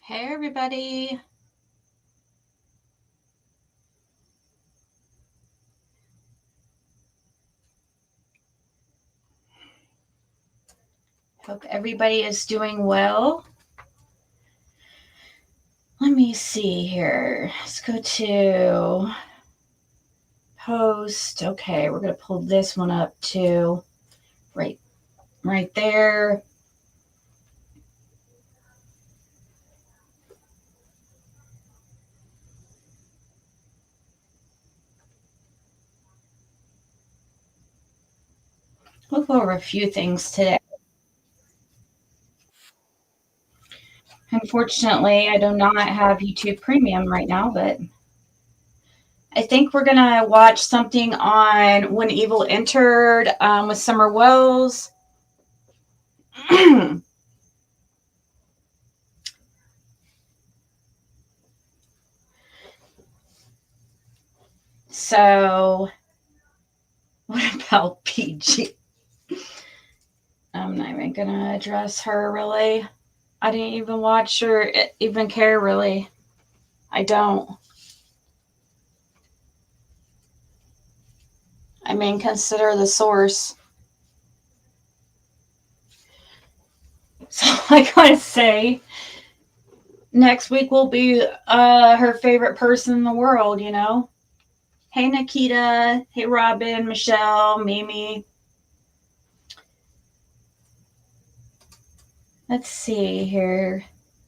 Hey everybody. Hope everybody is doing well. Let me see here. Let's go to post. Okay, we're going to pull this one up too. Right there. We'll go over a few things today. Unfortunately, I do not have YouTube Premium right now, but I think we're going to watch something on When Evil Entered with Summer Wells. So, what about PG? I'm not even going to address her, really. I didn't even watch or even care, really. I don't. I mean, consider the source. So, like I say, next week will be her favorite person in the world, you know? Hey, Nikita. Hey, Robin, Michelle, Mimi. Let's see here.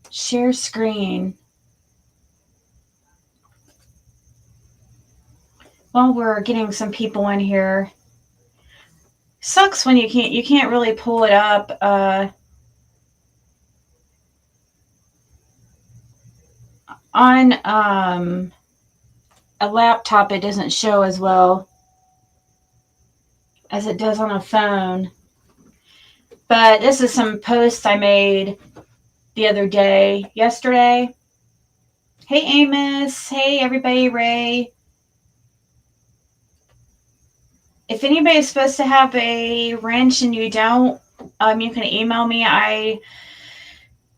Share screen. Well, we're getting some people in here. Sucks when you can't really pull it up. On a laptop, it doesn't show as well as it does on a phone. But this is some posts I made the other day, yesterday. Hey, Amos. Hey, everybody, Ray. If anybody's supposed to have a wrench and you don't, you can email me.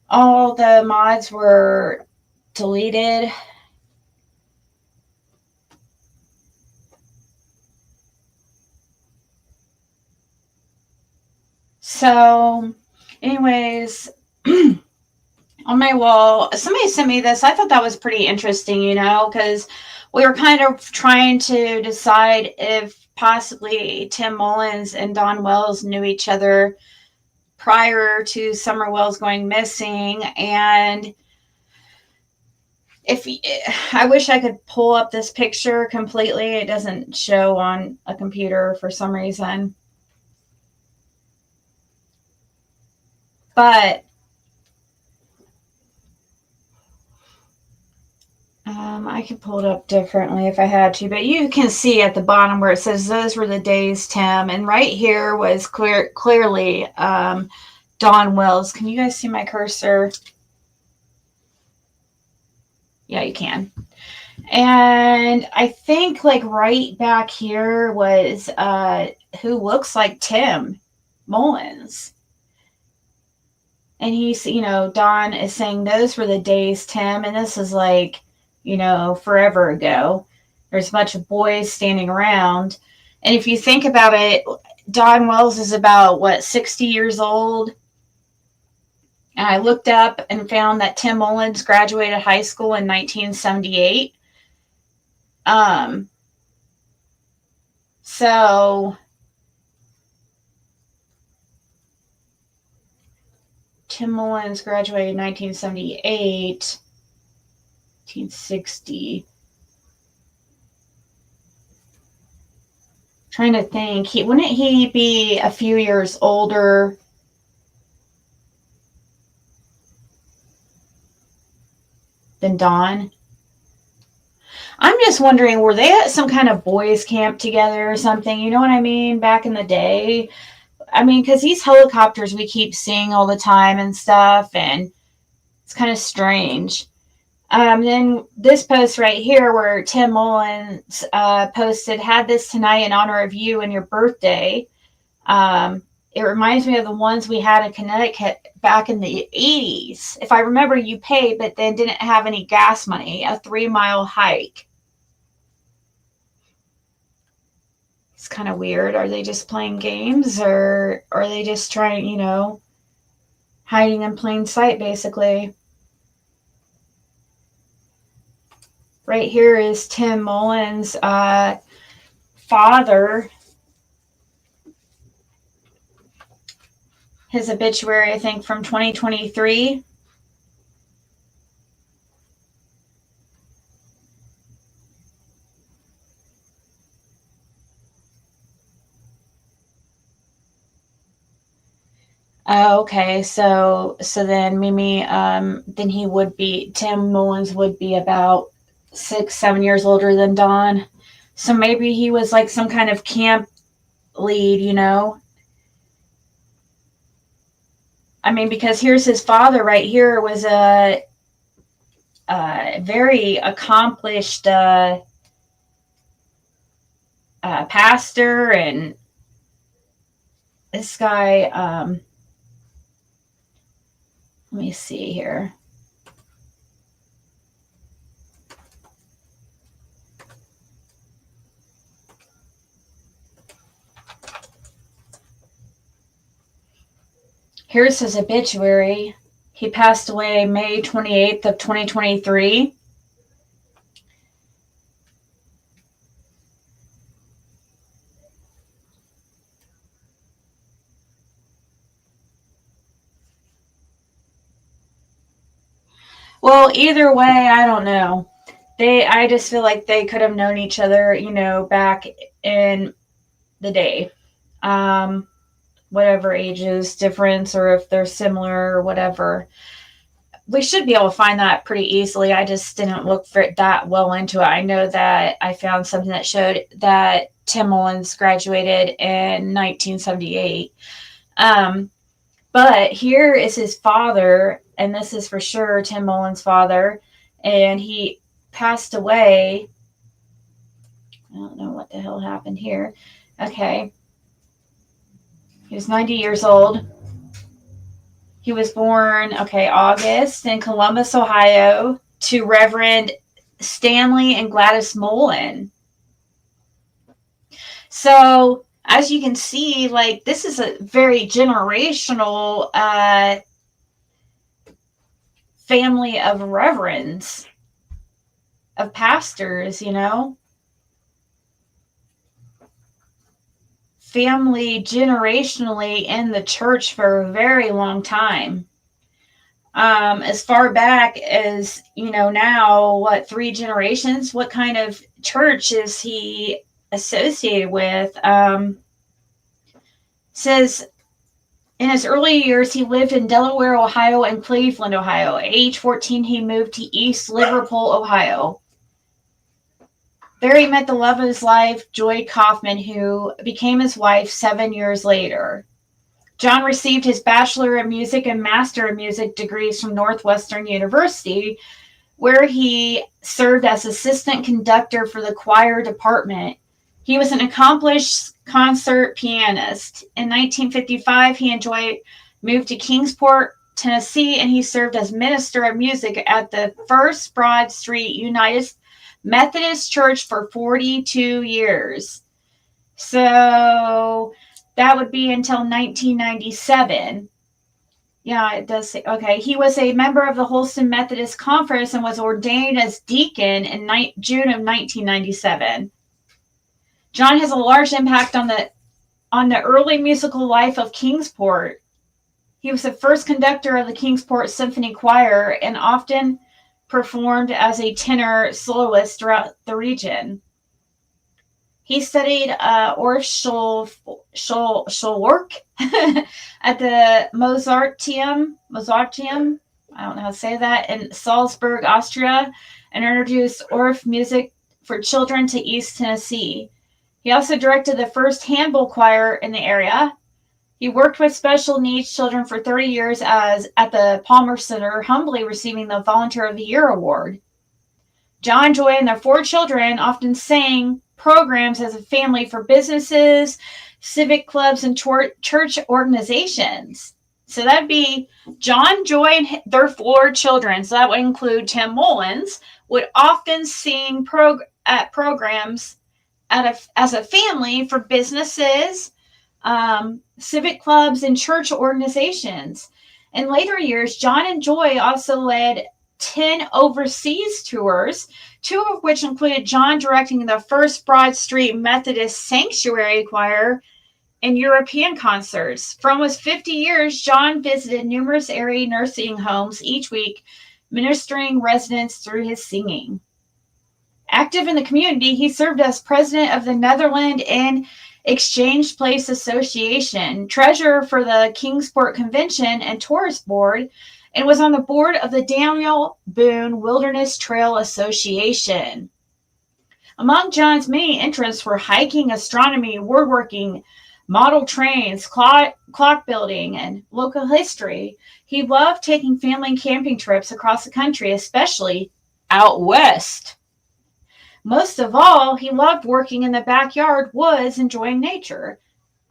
All the mods were deleted. So, anyways, on my wall, somebody sent me this. I thought that was pretty interesting, you know, because we were kind of trying to decide if possibly Tim Mullins and Don Wells knew each other prior to Summer Wells going missing. And I wish I could pull up this picture completely. It doesn't show on a computer for some reason. But I could pull it up differently if I had to, but you can see at the bottom where it says those were the days, Tim, and right here was clearly Don Wells. Can you guys see my cursor? Yeah, you can. And I think like right back here was who looks like Tim Mullins. And he's, you know, Don is saying those were the days, Tim, and this is like, you know, forever ago. There's a bunch of boys standing around. And if you think about it, Don Wells is about, what, 60 years old? And I looked up and found that Tim Mullins graduated high school in 1978. So Tim Mullins graduated in 1978, 1960. Trying to think, wouldn't he be a few years older than Don? I'm just wondering, were they at some kind of boys camp together or something? You know what I mean? Back in the day. I mean, because these helicopters we keep seeing all the time and stuff, and it's kind of strange. Then this post right here where Tim Mullins posted, had this tonight in honor of you and your birthday. It reminds me of the ones we had in Connecticut back in the 80s. If I remember, you paid, but then didn't have any gas money, a 3-mile hike. It's kind of weird. Are they just playing games, or are they just trying, hiding in plain sight, basically? Right here is Tim Mullins' father. His obituary, I think, from 2023. Oh, okay. So then Mimi, then Tim Mullins would be about 6-7 years older than Don. So maybe he was like some kind of camp lead, I mean, because here's his father right here, was a very accomplished pastor, and this guy, let me see here. Here's his obituary. He passed away May 28th of 2023. Well, either way, I don't know. I just feel like they could have known each other, back in the day. Whatever ages difference, or if they're similar or whatever. We should be able to find that pretty easily. I just didn't look for it that well into it. I know that I found something that showed that Tim Mullins graduated in 1978. But here is his father, and this is for sure Tim Mullins' father, and he passed away. I don't know what the hell happened here. Okay. He was 90 years old. He was born, August, in Columbus, Ohio, to Reverend Stanley and Gladys Mullen. So, as you can see, this is a very generational family of reverends, of pastors, family generationally in the church for a very long time. As far back as, now, 3 generations? What kind of church is he associated with? Says in his early years, he lived in Delaware, Ohio, and Cleveland, Ohio. At age 14, he moved to East Liverpool, Ohio. There he met the love of his life, Joy Kaufman, who became his wife 7 years later. John received his Bachelor of Music and Master of Music degrees from Northwestern University, where he served as assistant conductor for the choir department. He was an accomplished concert pianist. In 1955, he moved to Kingsport, Tennessee, and he served as minister of music at the First Broad Street United Methodist Church for 42 years. So that would be until 1997. Yeah, it does say, okay. He was a member of the Holston Methodist Conference and was ordained as deacon in June of 1997. John has a large impact on the early musical life of Kingsport. He was the first conductor of the Kingsport Symphony Choir and often performed as a tenor soloist throughout the region. He studied Orff Schulwerk at the Mozarteum, I don't know how to say that, in Salzburg, Austria, and introduced Orff music for children to East Tennessee. He also directed the first handball choir in the area. He worked with special needs children for 30 years at the Palmer Center, humbly receiving the Volunteer of the Year award. John, Joy, and their 4 children often sang programs as a family for businesses, civic clubs, and church organizations. So that'd be John, Joy, and their 4 children. So that would include Tim Mullins, would often sing at programs as a family for businesses, civic clubs, and church organizations. In later years, John and Joy also led 10 overseas tours, 2 of which included John directing the first Broad Street Methodist Sanctuary Choir in European concerts. For almost 50 years, John visited numerous area nursing homes each week, ministering residents through his singing. Active in the community, he served as president of the Netherlands and Exchange Place Association, treasurer for the Kingsport Convention and Tourist Board, and was on the board of the Daniel Boone Wilderness Trail Association. Among John's many interests were hiking, astronomy, woodworking, model trains, clock building, and local history. He loved taking family camping trips across the country, especially out west. Most of all, he loved working in the backyard, woods, enjoying nature.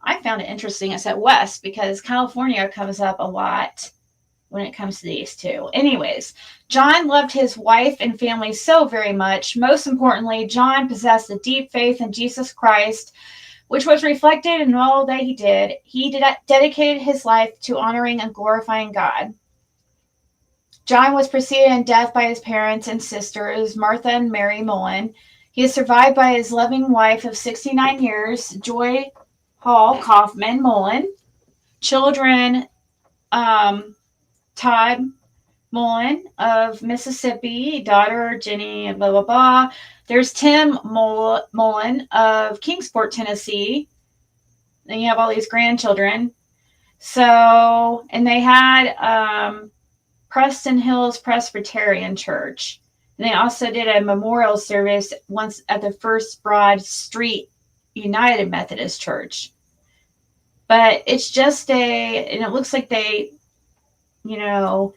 I found it interesting it said west because California comes up a lot when it comes to these two. Anyways, John loved his wife and family so very much. Most importantly, John possessed a deep faith in Jesus Christ, which was reflected in all that he did. He dedicated his life to honoring and glorifying God. John was preceded in death by his parents and sisters, Martha and Mary Mullen. He is survived by his loving wife of 69 years, Joy Hall Kaufman Mullen. Children, Todd Mullen of Mississippi, daughter Jenny, blah, blah, blah. There's Tim Mullen of Kingsport, Tennessee. Then you have all these grandchildren. So, and they had Preston Hills Presbyterian Church. And they also did a memorial service once at the First Broad Street United Methodist Church. But it's just and it looks like they, you know.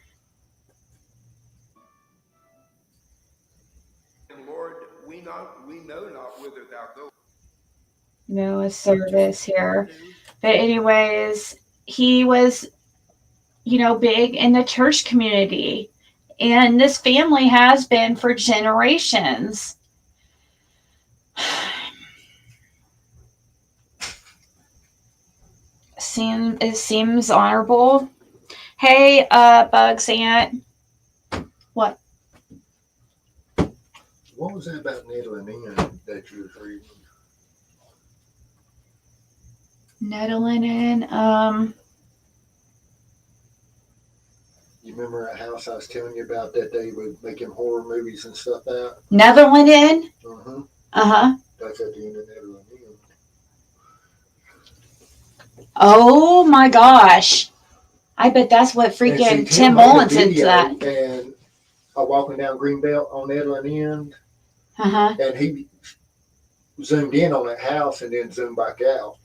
Lord, we know not whither thou goest. No, a service here. But anyways, he was, big in the church community. And this family has been for generations. It seems honorable. Hey, Bugs Aunt. What? What was that about nettling in that you was reading? Nettling in, You remember that house I was telling you about that they would make him horror movies and stuff out? Netherland Inn? Uh-huh. Uh-huh. That's at the end of Netherland Inn. Oh my gosh. I bet that's what freaking Tim Mullins did to that. And I'm walking down Greenbelt on Netherland Inn. Uh-huh. And he zoomed in on that house and then zoomed back out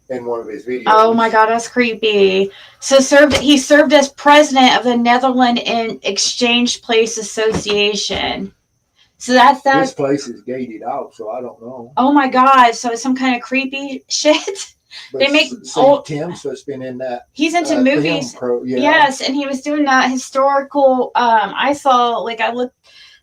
in one of his videos. Oh my God, that's creepy. So he served as president of the Netherland and Exchange Place Association. So that's that. This place is gated off, so I don't know. Oh my God, so it's some kind of creepy shit. But they make Tim's just been in that. He's into movies. Yes, and he was doing that historical. I looked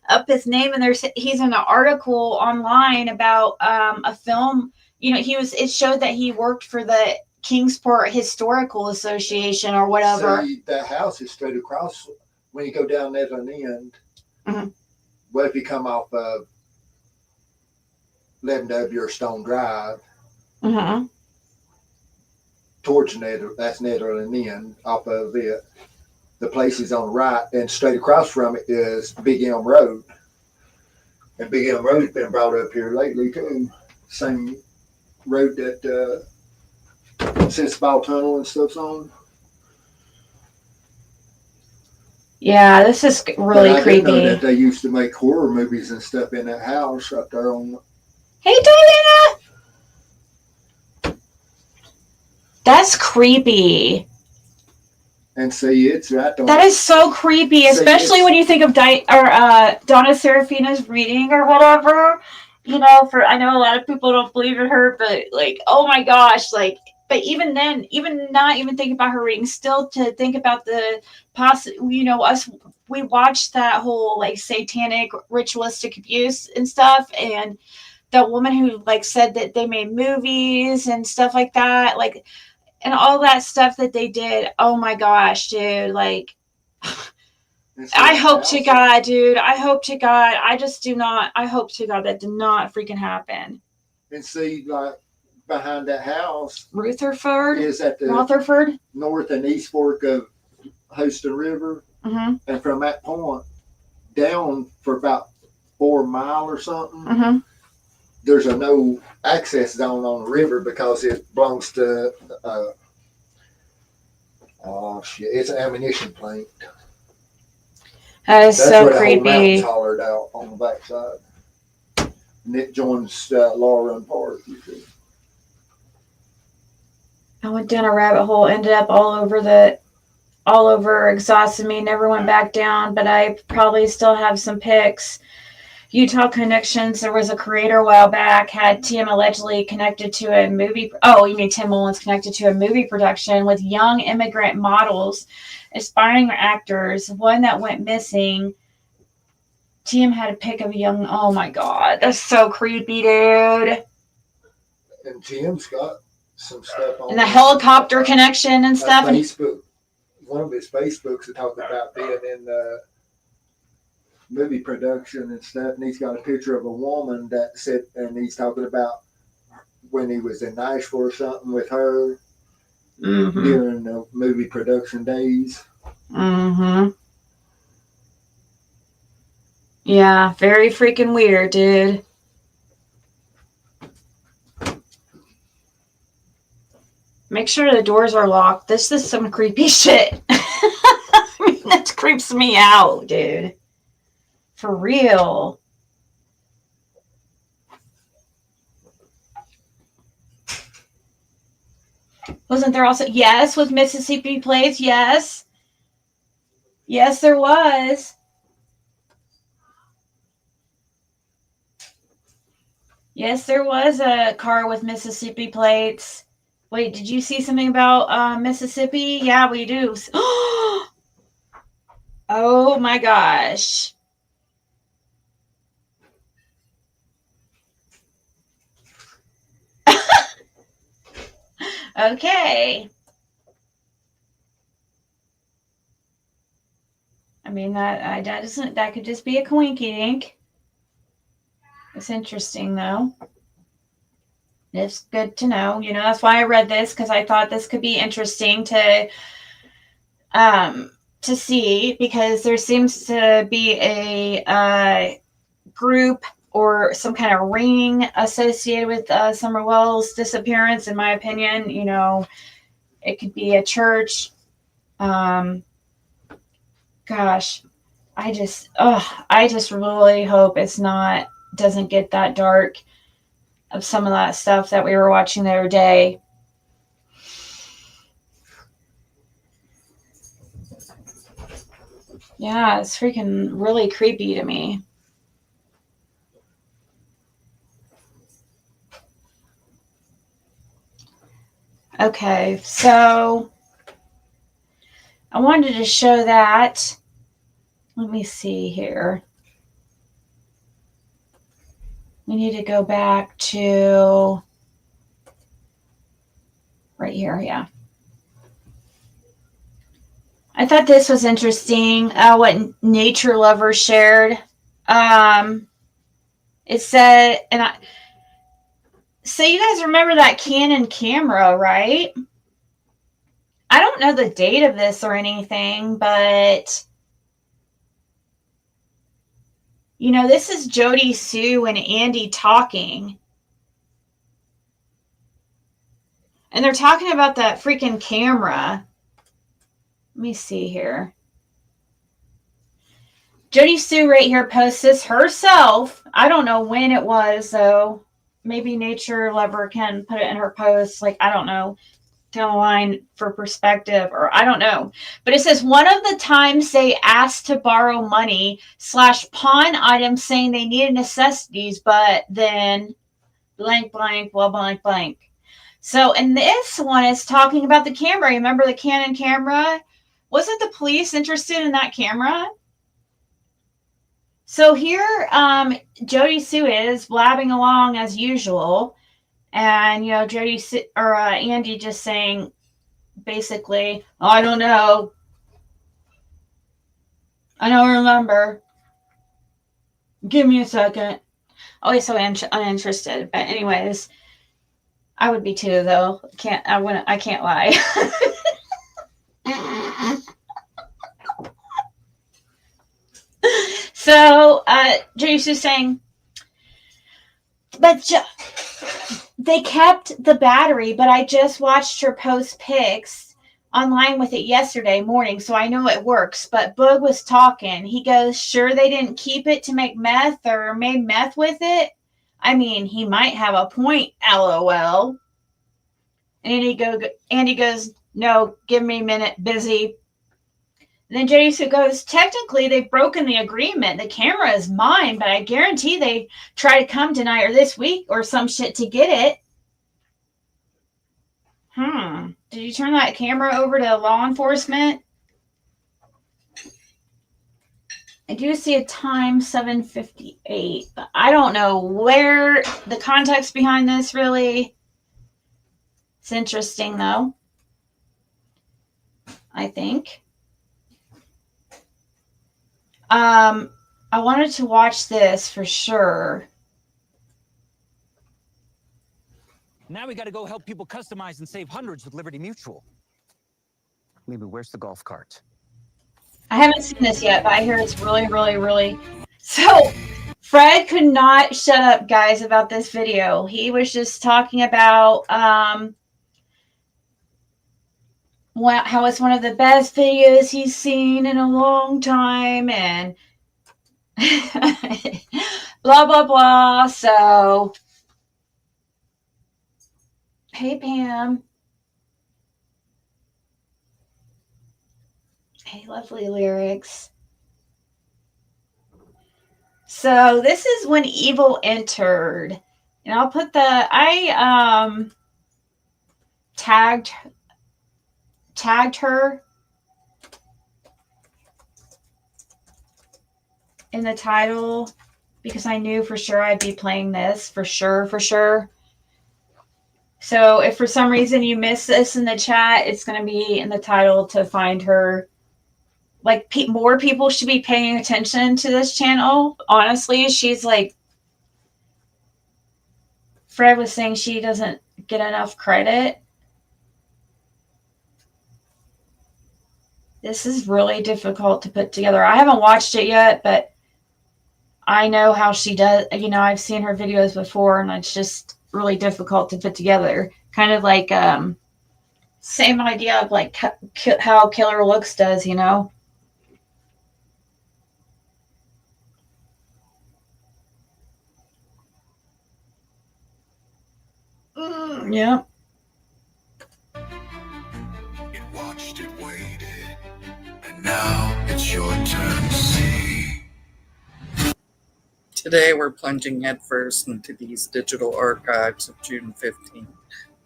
up his name, and he's in an article online about a film. It showed that he worked for the Kingsport Historical Association or whatever. See, that house is straight across when you go down Netherland End. Mm-hmm. Well, if you come off of 11W or Stone Drive, mm-hmm. towards that's Netherland End, off of it. The place is on the right, and straight across from it is Big Elm Road. And Big Elm Road's been brought up here lately too. Same road that since Ball Tunnel and stuff's on. Yeah, this is really creepy. I didn't know that they used to make horror movies and stuff in that house up there on. Hey, Diana! That's creepy. And see, it's right on. That is so creepy, especially when you think of Donna Serafina's reading or whatever. you know, I know a lot of people don't believe in her, but like, oh my gosh, like, but even then, even not even think about her reading, still to think about the you know, we watched that whole like satanic ritualistic abuse and stuff, and that woman who like said that they made movies and stuff like that, like, and all that stuff that they did. Oh my gosh, dude, like. I hope to God, dude. I hope to God. I just do not. I hope to God that did not freaking happen. And see, like behind that house, Rutherford is at the Rutherford north and east fork of Houston River, and from that point down for about 4 miles or something, there's a no access zone on the river because it belongs to it's an ammunition plant. That is That's so where creepy. The whole mountain's hollowed out on the backside. And it joins Law Run Park, you see. I went down a rabbit hole, ended up all over, exhausted me, never went back down, but I probably still have some pics. Utah Connections, there was a creator a while back, had Tim allegedly connected to a movie. Oh, you mean Tim Mullins connected to a movie production with young immigrant models, aspiring actors. One that went missing. Tim had a pic of a young. Oh my God, that's so creepy, dude. And Tim's got some stuff on. And the helicopter connection and stuff. Facebook. One of his Facebooks that talked about being in movie production and stuff, and he's got a picture of a woman that said, and he's talking about when he was in Nashville or something with her during the movie production days. Yeah, very freaking weird, dude. Make sure the doors are locked. This is some creepy shit. I mean, that creeps me out, dude. For real. Wasn't there also... Yes, with Mississippi plates, yes. Yes, there was. Yes, there was a car with Mississippi plates. Wait, did you see something about Mississippi? Yeah, we do. Oh my gosh. Okay. I mean, that could just be a coinky dink. It's interesting though. It's good to know. You know, that's why I read this, because I thought this could be interesting to see, because there seems to be a group or some kind of ring associated with Summer Wells' disappearance. In my opinion, you know, it could be a church. Gosh, I just really hope doesn't get that dark of some of that stuff that we were watching the other day. Yeah, it's freaking really creepy to me. Okay, so I wanted to show that. Let me see here. We need to go back to right here, yeah. I thought this was interesting, what Nature Lover shared. It said, so you guys remember that Canon camera, right? I don't know the date of this or anything, but you know, this is Jody Sue and Andy talking. And they're talking about that freaking camera. Let me see here. Jody Sue right here posts this herself. I don't know when it was, though. Maybe Nature Lover can put it in her post. Like, I don't know. down the line for perspective, or I don't know. But it says one of the times they asked to borrow money / pawn items saying they needed necessities, but then blank, blank, well, blank, blank. So, and this one is talking about the camera. Remember the Canon camera? Wasn't the police interested in that camera? So here, Jody Sue is blabbing along as usual. And, you know, Andy just saying, basically, oh, I don't know. I don't remember. Give me a second. Always so uninterested. But anyways, I would be too, though. I can't lie. So, Jason's saying, but they kept the battery, but I just watched her post pics online with it yesterday morning, so I know it works. But Boog was talking. He goes, sure they didn't keep it to make meth or made meth with it? I mean, he might have a point, LOL. And Andy goes, no, give me a minute, busy. And then Jason goes, technically, they've broken the agreement. The camera is mine, but I guarantee they try to come tonight or this week or some shit to get it. Did you turn that camera over to law enforcement? I do see a time 7:58, but I don't know where the context behind this really. It's interesting, though. I think. I wanted to watch this for sure. Now we got to go help people customize and save hundreds with Liberty Mutual. Maybe where's the golf cart? I haven't seen this yet, but I hear it's really, really, really. So, Fred could not shut up, guys, about this video. He was just talking about how it's one of the best videos he's seen in a long time, and blah, blah, blah. So, hey, Pam. Hey, lovely lyrics. So this is when evil entered. And I'll put I tagged her in the title because I knew for sure I'd be playing this for sure. So if for some reason you miss this in the chat, it's going to be in the title to find her. Like, more people should be paying attention to this channel. Honestly, she's like, Fred was saying she doesn't get enough credit. This is really difficult to put together. I haven't watched it yet, but I know how she does. You know, I've seen her videos before, and it's just really difficult to put together. Kind of like same idea of like how Killer Looks does, you know. Yeah. It watched, it waited, and now it's your turn to see. Today we're plunging headfirst into these digital archives of June 15,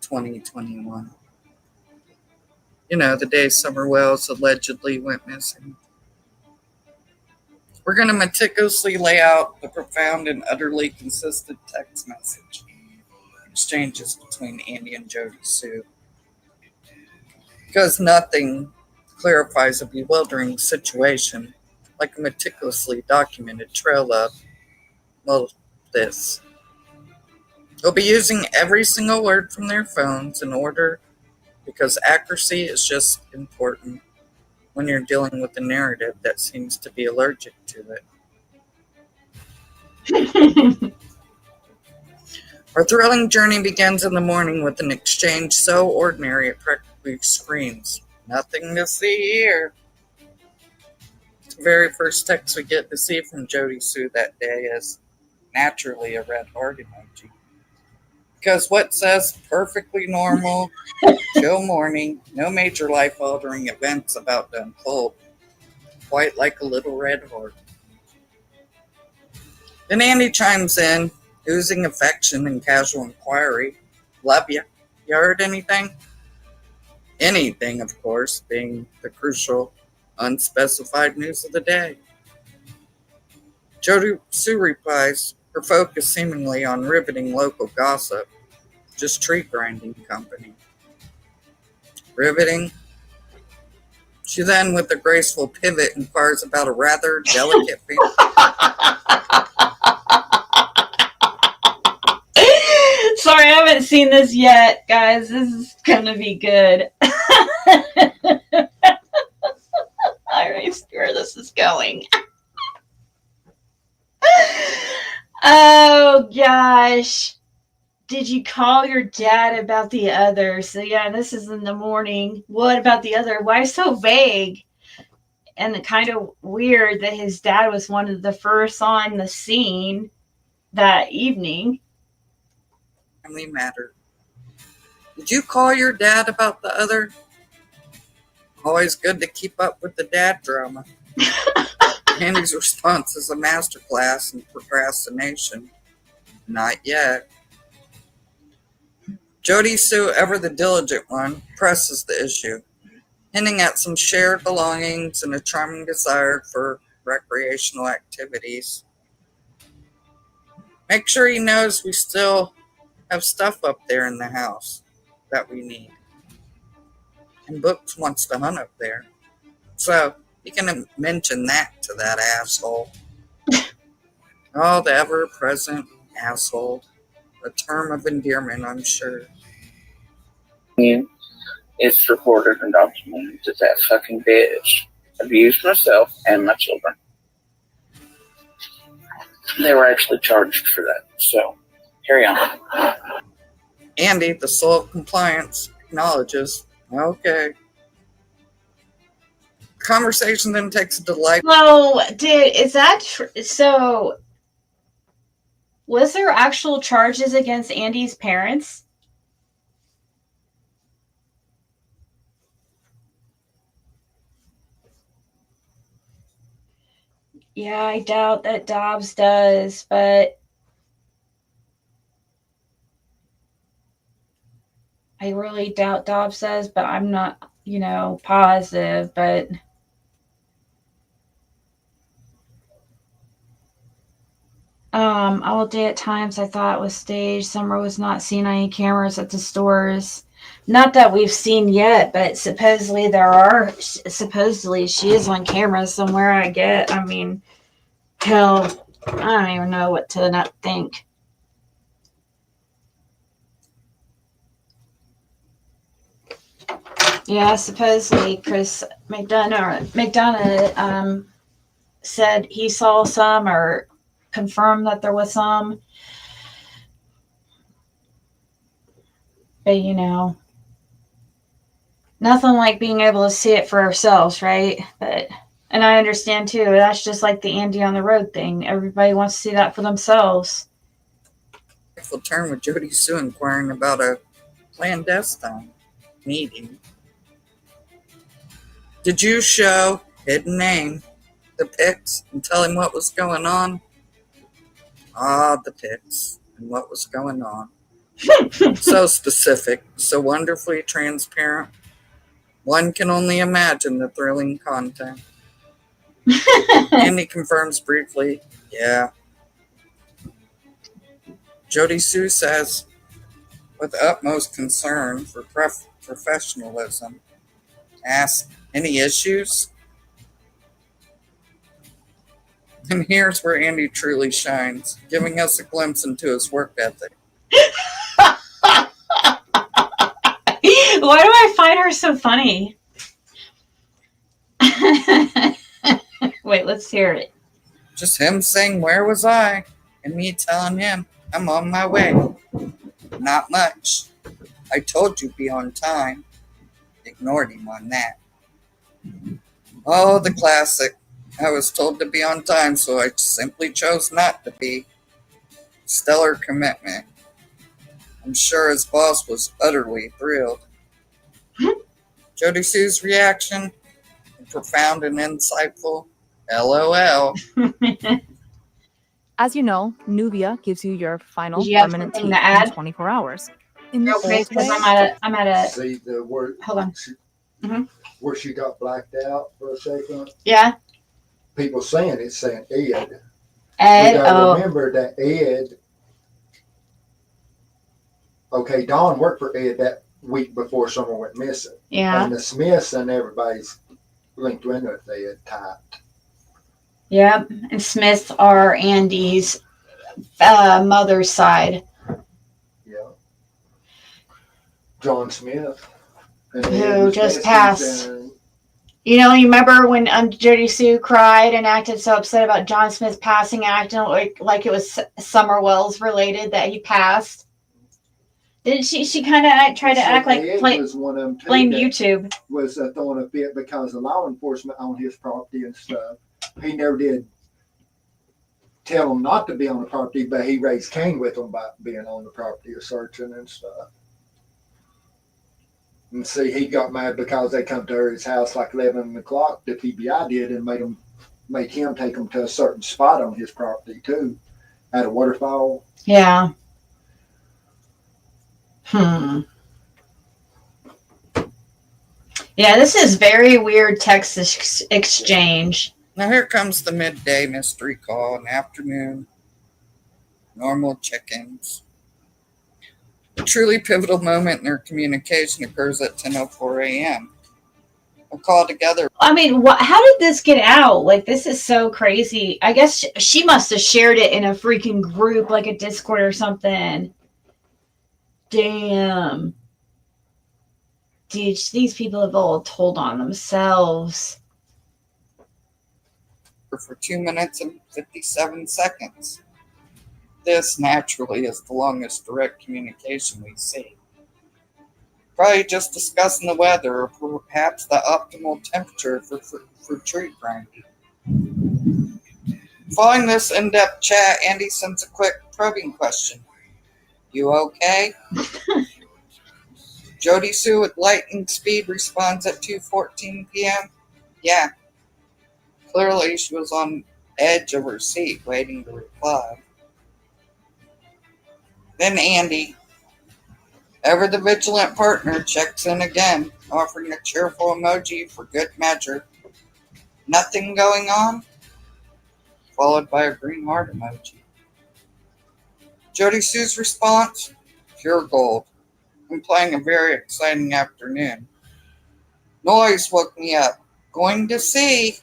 2021. You know, the day Summer Wells allegedly went missing. We're going to meticulously lay out the profound and utterly consistent text message exchanges between Andy and Jody Sue. Because nothing clarifies a bewildering situation like a meticulously documented trail of, well, this. They'll be using every single word from their phones in order because accuracy is just important when you're dealing with a narrative that seems to be allergic to it. Our thrilling journey begins in the morning with an exchange so ordinary it practically screams, "Nothing to see here." The very first text we get to see from Jody Sue that day is naturally a red heart emoji. Because what says perfectly normal, chill morning, no major life-altering events about to unfold, quite like a little red horse. Then Andy chimes in, oozing affection and casual inquiry. Love ya. You heard anything? Anything, of course, being the crucial, unspecified news of the day. Jody Sue replies, her focus seemingly on riveting local gossip, just tree grinding company. Riveting? She then, with a graceful pivot, inquires about a rather delicate Sorry, I haven't seen this yet, guys. This is gonna be good. I already see where this is going. Oh gosh. Did you call your dad about the other? So yeah, this is in the morning. What about the other? Why so vague? And kind of weird that his dad was one of the first on the scene that evening. family matter. Did you call your dad about the other? Always good to keep up with the dad drama. Andy's response is a masterclass in procrastination. Not yet. Jody Sue, ever the diligent one, presses the issue, hinting at some shared belongings and a charming desire for recreational activities. Make sure he knows we still have stuff up there in the house that we need. And Books wants to hunt up there. So you can mention that to that asshole. Oh, the ever-present asshole. A term of endearment, I'm sure. It's recorded and documented that that fucking bitch abused myself and my children. They were actually charged for that. So, carry on. Andy, the soul of compliance, acknowledges, okay. Conversation then takes a delight. So, is that so? Was there actual charges against Andy's parents? Yeah, I doubt that Dobbs does, but I really doubt Dobbs does, but I'm not, positive, but all day at times I thought it was staged. Summer was not seeing any cameras at the stores. Not that we've seen yet, but supposedly she is on camera somewhere. Hell, I don't even know what to not think. Yeah, supposedly Chris McDonough said he saw some or confirmed that there was some. But nothing like being able to see it for ourselves, right? And I understand too, that's just like the Andy on the road thing. Everybody wants to see that for themselves. Full turn with Jody Sue inquiring about a clandestine meeting. Did you show hidden name the pics and tell him what was going on? Ah, the pics and what was going on. So specific, so wonderfully transparent. One can only imagine the thrilling content. Andy confirms briefly, yeah. Jody Sue says, with utmost concern for professionalism, asks, any issues? And here's where Andy truly shines, giving us a glimpse into his work ethic. Why do I find her so funny? Wait, let's hear it. Just him saying, where was I? And me telling him, I'm on my way. Not much. I told you be on time. Ignored him on that. Oh, the classic. I was told to be on time, so I simply chose not to be. Stellar commitment. I'm sure his boss was utterly thrilled. Jody Sue's reaction, profound and insightful. LOL. As you know, Nubia gives you your final Did you have permanent something teeth to add? in 24 hours. In Real the quick, old because way, I'm at a. See the word. Hold on. Mhm. Where she got blacked out for a second. Yeah. People saying it's saying Ed. Ed. We gotta Oh. remember that Ed. Okay, Don worked for Ed that week before someone went missing. Yeah. And the Smiths and everybody's linked in with Ed type. Yep. And Smiths are Andy's mother's side. Yeah. John Smith. And Who just besties passed. and- You know, you remember when Jody Sue cried and acted so upset about John Smith passing, acting like it was Summer Wells related that he passed? Didn't she? She kind of tried to act like Ed was one of them too blame that YouTube. was throwing a fit because of law enforcement on his property and stuff. He never did tell him not to be on the property, but he raised Cain with him about being on the property or searching and stuff. And see, he got mad because they come to his house like 11 o'clock, the PBI did, and made him take them to a certain spot on his property too, at a waterfall. Yeah. Yeah, this is very weird text exchange. Now here comes the midday mystery call in the afternoon. Normal check-ins. A truly pivotal moment in their communication occurs at 10:04 a.m. A call together. I mean, how did this get out? Like, this is so crazy. I guess she must have shared it in a freaking group, like a Discord or something. Damn. Dude, these people have all told on themselves. For 2 minutes and 57 seconds. This, naturally, is the longest direct communication we see. Probably just discussing the weather or perhaps the optimal temperature for tree grinding. Following this in-depth chat, Andy sends a quick probing question. You okay? Jody Sue with lightning speed responds at 2:14 p.m. Yeah. Clearly, she was on edge of her seat, waiting to reply. Then Andy, ever the vigilant partner, checks in again, offering a cheerful emoji for good measure. Nothing going on? Followed by a green heart emoji. Jody Sue's response? Pure gold, implying a very exciting afternoon. Noise woke me up. Going to see.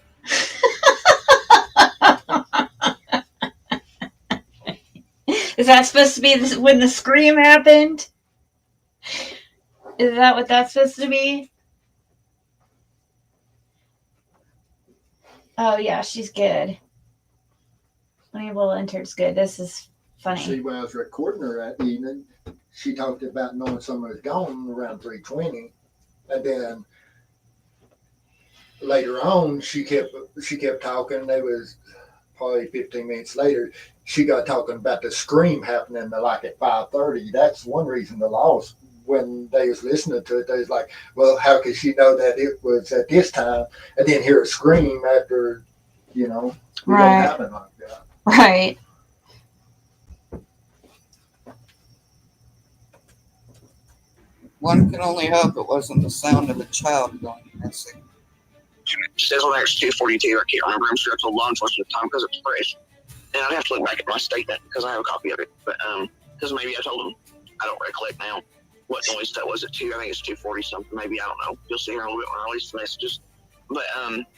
Is that supposed to be when the scream happened? Is that what that's supposed to be? Oh, yeah, she's good. Label entered's good. This is funny. See, when I was recording her that evening, she talked about knowing someone was gone around 3:20, and then later on, she kept talking. They was probably 15 minutes later. She got talking about the scream happening like at 5:30. That's one reason the loss. When they was listening to it, they was like, "Well, how could she know that it was at this time and then hear a scream after, it don't happen like that." Right. One can only hope it wasn't the sound of a child going missing. Says on X 242, I can't remember. I'm sure I told law enforcement at the time because it's fresh. And I'd have to look back at my statement because I have a copy of it. But because maybe I told them, I don't recollect now what noise that was at 2. I think it's 240 something. Maybe, I don't know. You'll see here a little bit when I release the messages. But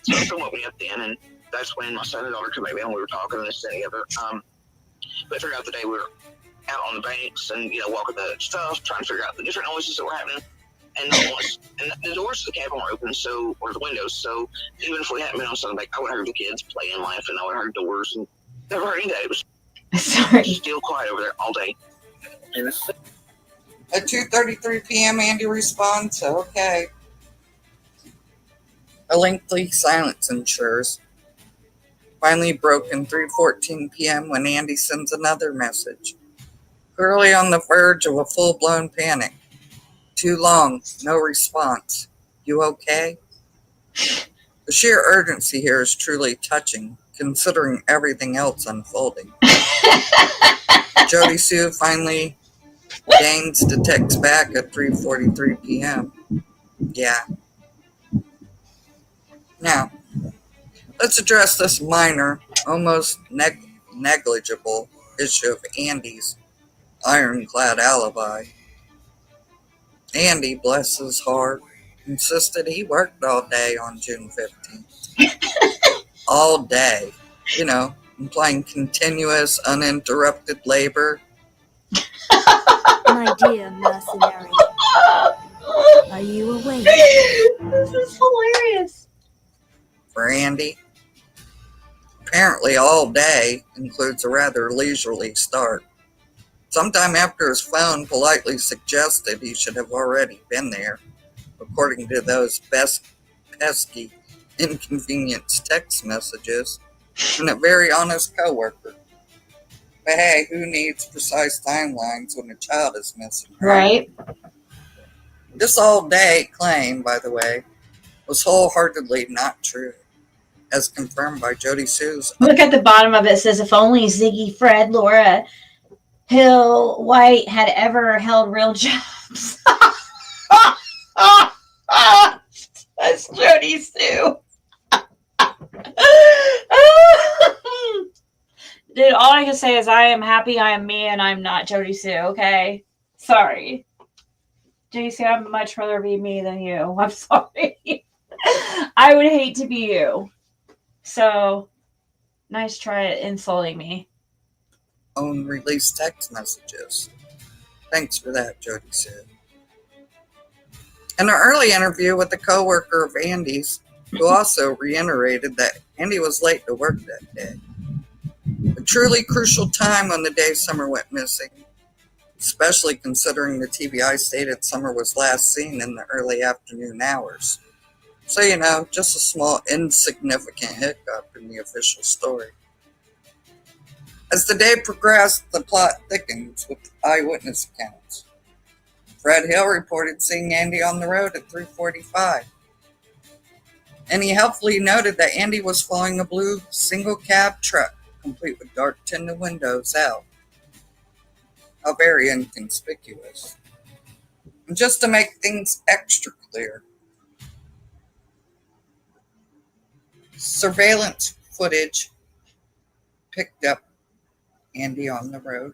so someone woke me up then, and that's when my son and daughter came in. We were talking and this thing together. But throughout the day, we were out on the banks and walking the stuff, trying to figure out the different noises that were happening. And the doors to the cabin were open, or the windows. So even if we hadn't been on something, I would have heard the kids playing, laughing. I would have heard doors, and never heard any of that. It was still quiet over there all day. At 2:33 p.m., Andy responds, "Okay." A lengthy silence ensures. Finally broken 3:14 p.m. when Andy sends another message. clearly on the verge of a full-blown panic. Too long, no response. You okay? The sheer urgency here is truly touching, considering everything else unfolding. Jody Sue finally deigns to text back at 3:43 p.m. Yeah. Now, let's address this minor, almost negligible issue of Andy's ironclad alibi. Andy, bless his heart, insisted he worked all day on June 15th. All day. You know, implying continuous, uninterrupted labor. My dear mercenary, are you awake? This is hilarious. For Andy, apparently all day includes a rather leisurely start. Sometime after his phone politely suggested he should have already been there, according to those pesky inconvenience text messages, and a very honest coworker. But hey, who needs precise timelines when a child is missing? Right. This all-day claim, by the way, was wholeheartedly not true, as confirmed by Jody Sue's. Look at the bottom of it. It says, if only Ziggy, Fred, Laura, Hill, White had ever held real jobs. That's Jody Sue. Dude, all I can say is I am happy I am me and I'm not Jody Sue, okay? Sorry. Jody Sue, I'd much rather be me than you. I'm sorry. I would hate to be you. So, nice try at insulting me. Own release text messages. Thanks for that, Jody Sue. In an early interview with a coworker of Andy's, who also reiterated that Andy was late to work that day. A truly crucial time on the day Summer went missing, especially considering the TBI stated Summer was last seen in the early afternoon hours. So, you know, just a small insignificant hiccup in the official story. As the day progressed, the plot thickens with eyewitness accounts. Fred Hill reported seeing Andy on the road at 3:45. And he helpfully noted that Andy was following a blue single cab truck, complete with dark tinted windows out. How very inconspicuous. And just to make things extra clear, surveillance footage picked up Andy on the road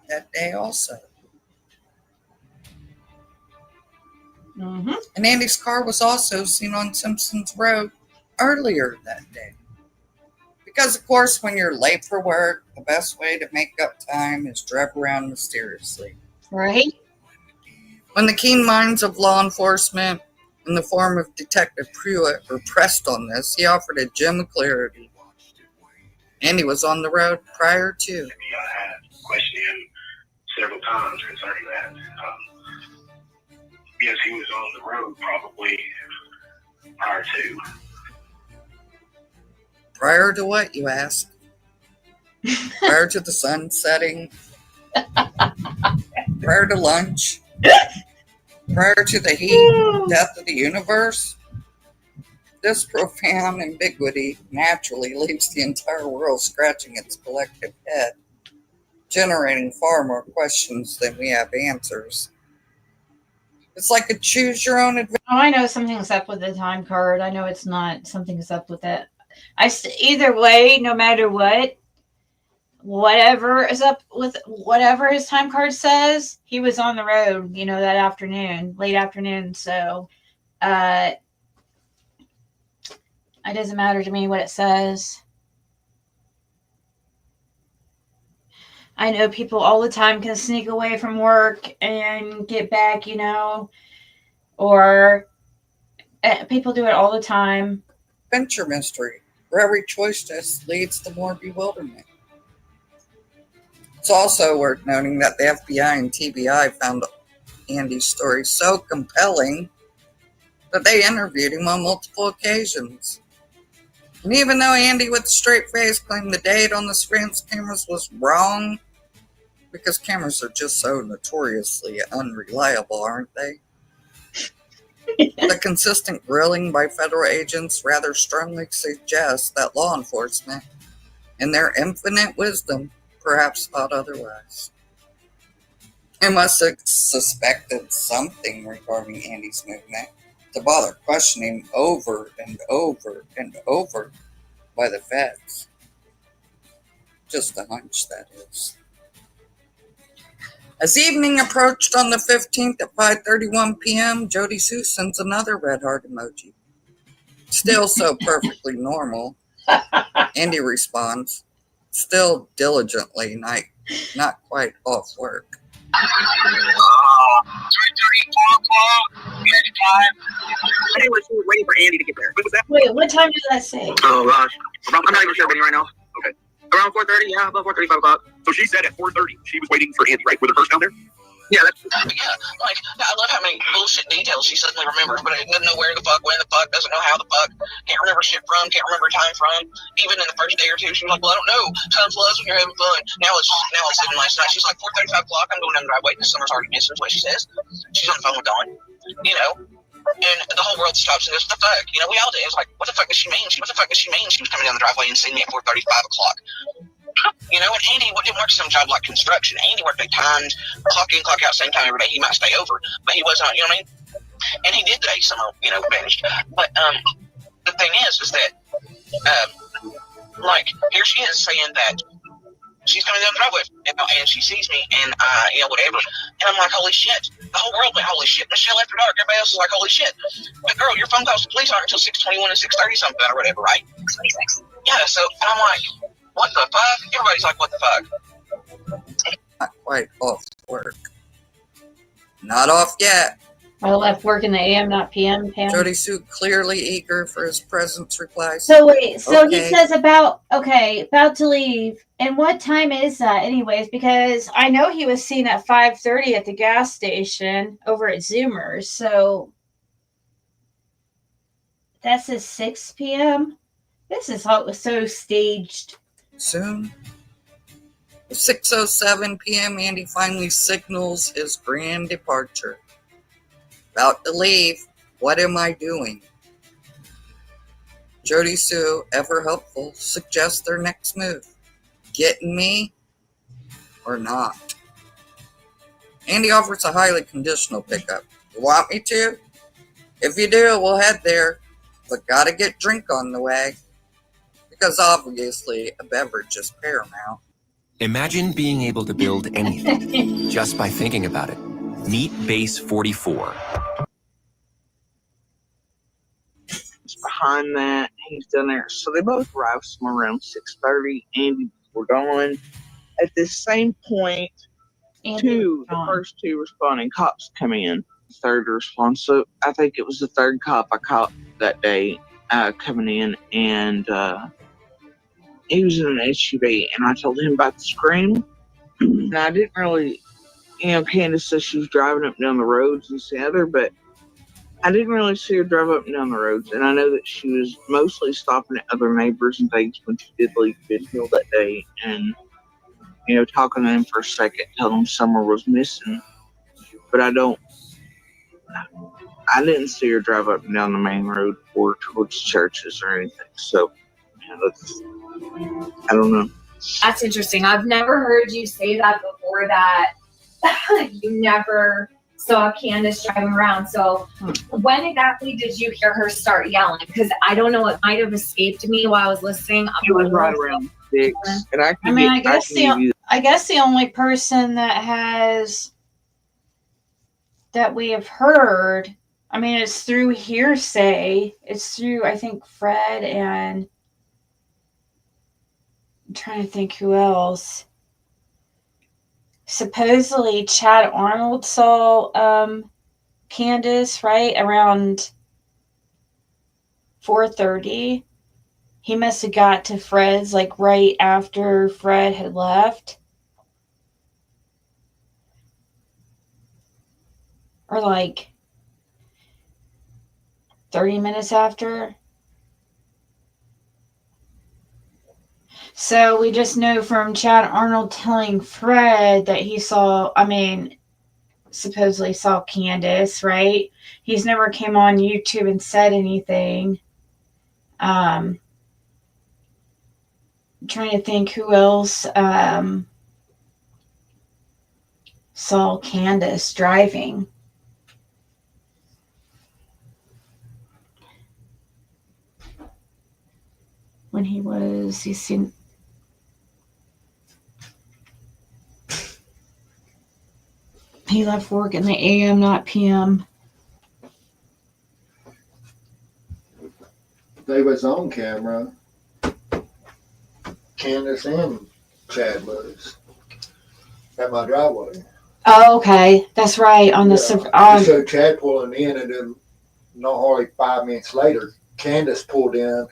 that day also. Mm-hmm. And Andy's car was also seen on Simpson's Road earlier that day. Because, of course, when you're late for work, the best way to make up time is drive around mysteriously. Right? When the keen minds of law enforcement, in the form of Detective Pruitt, were pressed on this, he offered a gem of clarity. Andy was on the road prior to. I had questioned him several times concerning that. Yes, he was on the road probably prior to. Prior to what, you ask? Prior to the sun setting? Prior to lunch? Prior to the heat and death of the universe? This profound ambiguity naturally leaves the entire world scratching its collective head, generating far more questions than we have answers. It's like a choose-your-own adventure. Oh, I know something's up with the time card. I know it's not. Something's up with it. Either way, no matter what, whatever is up with whatever his time card says, he was on the road, you know, that afternoon, late afternoon. So, it doesn't matter to me what it says. I know people all the time can sneak away from work and get back, you know, or people do it all the time. Adventure mystery, where every choice just leads to more bewilderment. It's also worth noting that the FBI and TBI found Andy's story so compelling that they interviewed him on multiple occasions. And even though Andy with a straight face claimed the date on the surveillance cameras was wrong, Because cameras are just so notoriously unreliable, aren't they? The consistent grilling by federal agents rather strongly suggests that law enforcement, in their infinite wisdom, perhaps thought otherwise. They must have suspected something regarding Andy's movement to bother questioning over and over and over by the feds. Just a hunch, that is. As evening approached on the 15th at 5:31 p.m., Jody Sue sends another red heart emoji. Still so perfectly normal. Andy responds, still diligently, not quite off work. 3:30, 4 o'clock, time. Anyway, she was waiting for Andy to get there. What was that? Wait, what time did that say? Oh, gosh. I'm not even sure, Benny, right now. Okay. Around 4:30, yeah, about 4:30, 5 o'clock. So she said at 4:30 she was waiting for Andy, right? Were there first down there? Yeah, like, I love how many bullshit details she suddenly remembers, but it doesn't know where the fuck, when the fuck, doesn't know how the fuck, can't remember shit from, can't remember time from. Even in the first day or two, she was like, well, I don't know. Time flies when you're having fun. Now it's sitting last night. She's like, 4:30, 5 o'clock, I'm going down the driveway. The summer's already missing, is what she says. She's on the phone with Dawn, you know. And the whole world stops and goes, what the fuck? You know, we all did. It's like, what the fuck does she mean? What the fuck does she mean? She was coming down the driveway and seeing me at 4:30, 5 o'clock. You know, and Andy didn't work some job like construction. Andy worked at times, clock in, clock out, same time every day. He might stay over, but he wasn't, you know what I mean? And he did today, summer, you know, vanished. But the thing is that, like, here she is saying that she's coming down the driveway, and she sees me, and, you know, whatever. And I'm like, holy shit. The whole world went, holy shit. Michelle after dark. Everybody else is like, holy shit. But girl, your phone calls to police aren't until 6:21 and 6:30 something or whatever, right? 26. Yeah, so I'm like, what the fuck? Everybody's like, what the fuck? Not quite off work. Not off yet. I left work in the AM, not PM, Pam. Jody Sue clearly eager for his presence replies. So wait, so okay. He says about to leave. And what time is that anyways? Because I know he was seen at 5:30 at the gas station over at Zoomers. So that says 6 p.m. This is so staged. Soon. At 6:07 p.m., Andy finally signals his grand departure. About to leave. What am I doing? Jody Sue, ever helpful, suggests their next move. Getting me or not? Andy offers a highly conditional pickup. You want me to? If you do, we'll head there. But gotta get drink on the way. Because obviously a beverage is paramount. Imagine being able to build anything just by thinking about it. Meet Base 44. It's behind that. He's done there. So they both arrived somewhere around 6:30. Andy were gone. At this same point, the first two responding cops come in. Third response. So I think it was the third cop I caught that day coming in, and he was in an SUV, and I told him about the scream. And I didn't really, Candace says she was driving up and down the roads and the other, but I didn't really see her drive up and down the roads. And I know that she was mostly stopping at other neighbors and things when she did leave Midday that day, and talking to them for a second, telling them Summer was missing. But I didn't see her drive up and down the main road or towards churches or anything. So, I don't know. That's interesting. I've never heard you say that before, that you never saw Candace driving around. So when exactly did you hear her start yelling? Because I don't know, it might have escaped me while I was listening. It was right around 6. And I guess the only person that we have heard, it's through hearsay. It's through, I think, Fred, and I'm trying to think who else. Supposedly Chad Arnold saw Candace, right, around 4:30. He must have got to Fred's right after Fred had left. Or 30 minutes after. So we just know from Chad Arnold telling Fred that he saw, supposedly saw Candace, right? He's never came on YouTube and said anything. I'm trying to think who else saw Candace driving. When he left work in the AM, not PM. They was on camera. Candace and Chad was at my driveway. Oh, okay. That's right. On the So Chad pulling in, and then not hardly 5 minutes later, Candace pulled in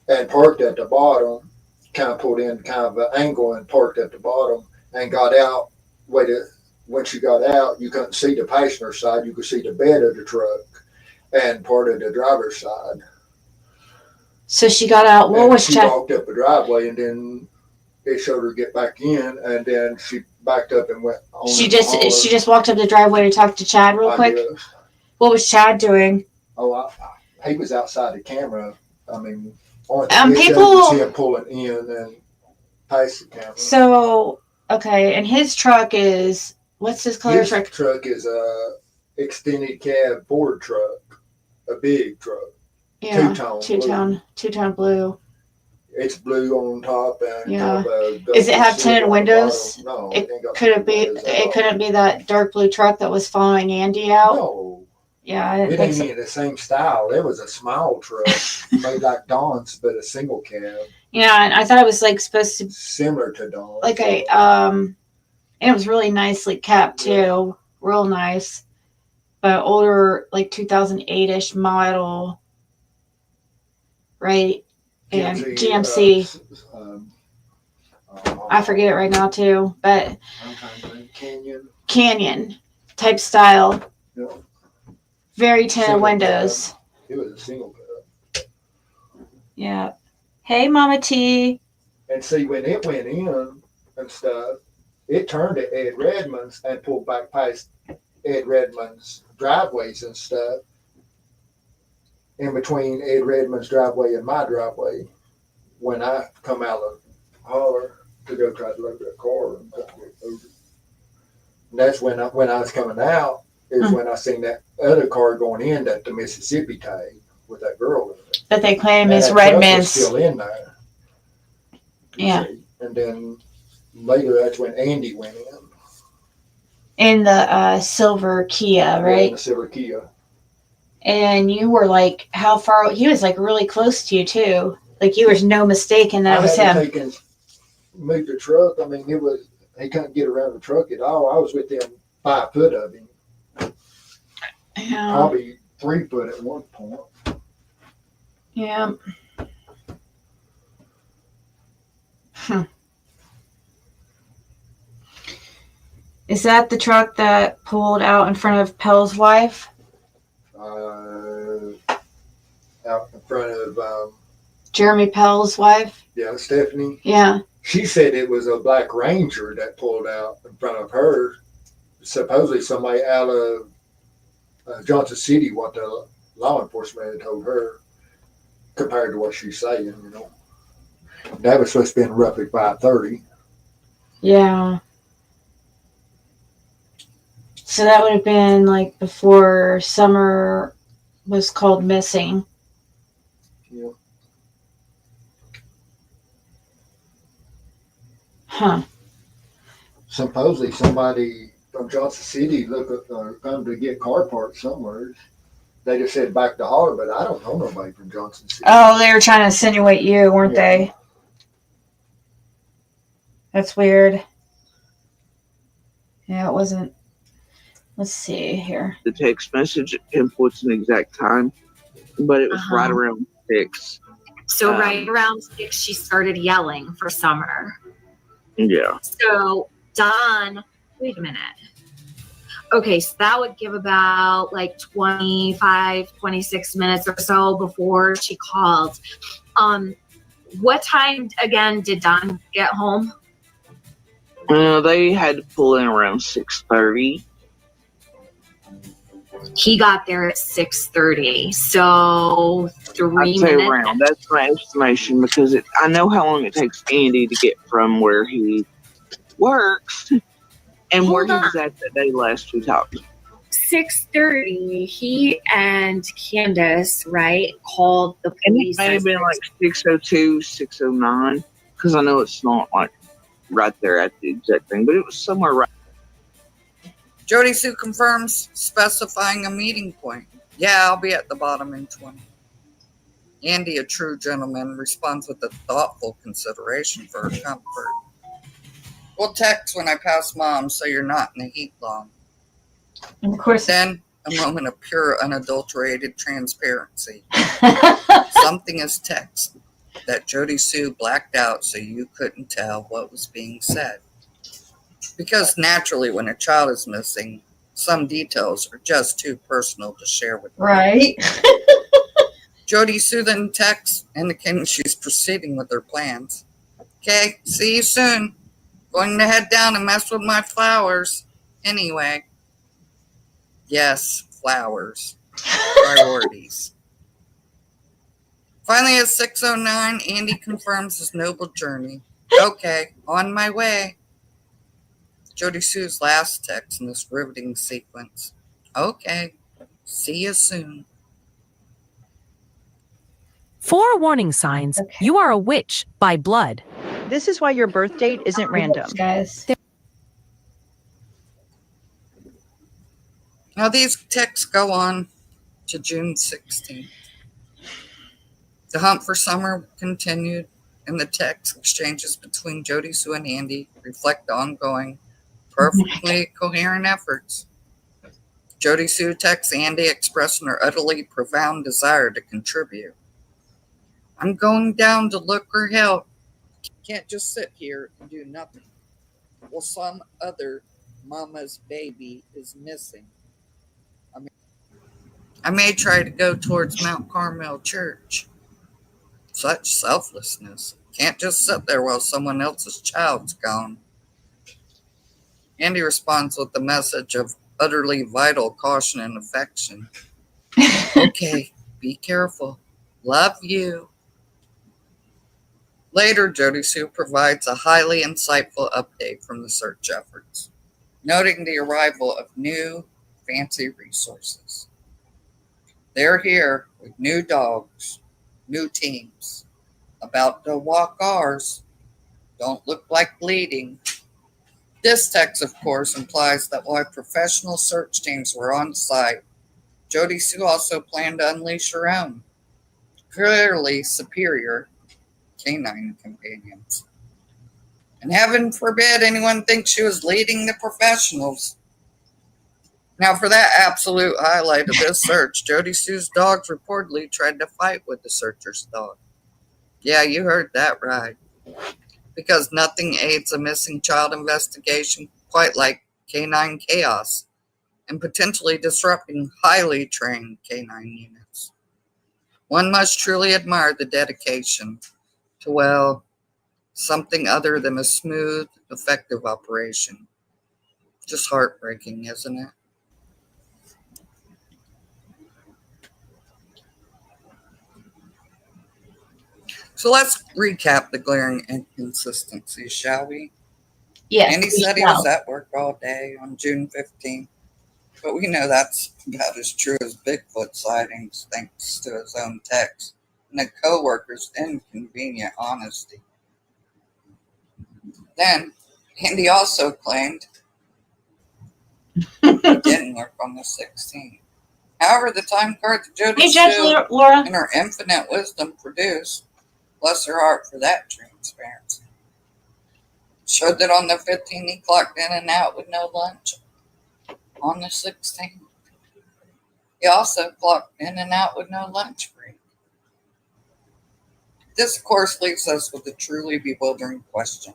and parked at the bottom, kind of pulled in kind of an angle and parked at the bottom and got out. When she got out, you couldn't see the passenger side. You could see the bed of the truck and part of the driver's side. So she got out. She walked up the driveway, and then it showed her get back in, and then she backed up and went on. She just walked up the driveway to talk to Chad real quick. What was Chad doing? Oh, he was outside the camera. People see him pulling in and past the camera. So okay, and his truck is what's his color? His truck is a extended cab Ford truck, a big truck. Yeah, two-tone blue. It's blue on top and Does it have tinted windows? No, it couldn't be. It couldn't be that dark blue truck that was following Andy out. No. Yeah, I didn't it think ain't so. even the same style. It was a small truck made like Don's, but a single cab. Yeah, and I thought it was like supposed to similar to Don's. Like and it was really nicely kept too, real nice, but older, like 2008-ish model. Right, and GMC. I forget it right now too, but Canyon type style. Yeah. Very tinted windows. It was a single cab. Yeah. Hey, Mama T. And see, when it went in and stuff, it turned at Ed Redmond's and pulled back past Ed Redmond's driveways and stuff. In between Ed Redmond's driveway and my driveway, when I come out of holler to go try to load that car and that's when I was coming out is when I seen that other car going in that the Mississippi tag with that girl in it. That they claim is Redmond's. Still in there. Yeah. See? And then later, that's when Andy went in. In the silver Kia, right? Yeah, in the silver Kia. And you were like, how far? He was like really close to you too. Like you was no mistaking that it was him. Moved the truck. He couldn't get around the truck at all. I was within 5 foot of him. Yeah. Probably 3 foot at one point. Yeah. Is that the truck that pulled out in front of Pell's wife? Out in front of Jeremy Pell's wife? Yeah, Stephanie. Yeah. She said it was a Black Ranger that pulled out in front of her. Supposedly somebody out of Johnson City, what the law enforcement had told her, compared to what she's saying, you know. That was supposed to be roughly 5:30. Yeah. So that would have been like before Summer was called missing. Yeah. Huh. Supposedly somebody from Johnson City come to get car parts somewhere. They just said back to holler, but I don't know nobody from Johnson City. Oh, they were trying to insinuate you, weren't they? That's weird. Yeah, it wasn't. Let's see here. The text message inputs an exact time, but it was right around 6. So right around 6, she started yelling for Summer. Yeah. So Don, wait a minute. Okay, so that would give about like 25, 26 minutes or so before she called. what time again did Don get home? They had to pull in around 6:30. He got there at 6:30, so 3 I'd say minutes. around. That's my estimation because I know how long it takes Andy to get from where he works and where he was at that day last we talked. 6:30, he and Candace, right, called the And it police. may have been like 6:02, 6:09, because I know it's not like right there at the exact thing, but it was somewhere right. Jody Sue confirms, specifying a meeting point. Yeah, I'll be at the bottom in 20. Andy, a true gentleman, responds with a thoughtful consideration for her comfort. We'll text when I pass Mom so you're not in the heat long. And of course. Then, a moment of pure, unadulterated transparency. Something is text that Jody Sue blacked out so you couldn't tell what was being said. Because naturally, when a child is missing, some details are just too personal to share with them. Right. Jody Sue then texts, indicating she's proceeding with her plans. Okay, see you soon. Going to head down and mess with my flowers. Anyway. Yes, flowers. Priorities. Finally, at 6:09, Andy confirms his noble journey. Okay, on my way. Jody Sue's last text in this riveting sequence. Okay, see you soon. 4 warning signs. Okay. You are a witch by blood. This is why your birth date isn't random. Guys. Now these texts go on to June 16th. The hunt for Summer continued, and the text exchanges between Jody Sue and Andy reflect ongoing, perfectly coherent efforts. Jody Sue texts Andy expressing her utterly profound desire to contribute. I'm going down to look for help. Can't just sit here and do nothing. Well, some other mama's baby is missing. I may try to go towards Mount Carmel Church. Such selflessness. Can't just sit there while someone else's child's gone. Andy responds with the message of utterly vital caution and affection. Okay, be careful. Love you. Later, Jody Sue provides a highly insightful update from the search efforts, noting the arrival of new, fancy resources. They're here with new dogs, new teams, about to walk ours. Don't look like bleeding. This text, of course, implies that while professional search teams were on site, Jody Sue also planned to unleash her own, clearly superior canine companions. And heaven forbid anyone thinks she was leading the professionals. Now, for that absolute highlight of this search, Jody Sue's dogs reportedly tried to fight with the searcher's dog. Yeah, you heard that right. Because nothing aids a missing child investigation quite like canine chaos and potentially disrupting highly trained canine units. One must truly admire the dedication to, well, something other than a smooth, effective operation. Just heartbreaking, isn't it? So let's recap the glaring inconsistencies, shall we? Yes. Andy said he was at work all day on June 15th, but we know that's about as true as Bigfoot sightings, thanks to his own text and a co-worker's inconvenient honesty. Then, Andy also claimed he didn't work on the 16th. However, the time card that Jody Sue Laura. and her infinite wisdom produced, bless her heart for that transparency, showed that on the 15th he clocked in and out with no lunch. On the 16th, he also clocked in and out with no lunch break. This, of course, leaves us with a truly bewildering question.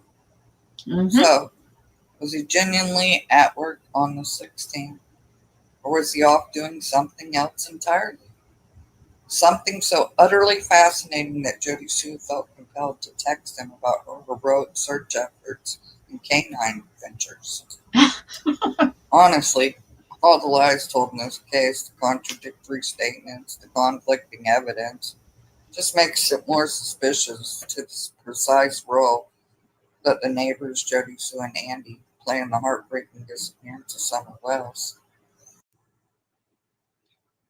Mm-hmm. So, was he genuinely at work on the 16th? Or was he off doing something else entirely? Something so utterly fascinating that Jody Sue felt compelled to text him about her heroic search efforts and canine adventures. Honestly, all the lies told in this case, the contradictory statements, the conflicting evidence, just makes it more suspicious to this precise role that the neighbors Jody Sue and Andy play in the heartbreaking disappearance of Summer Wells.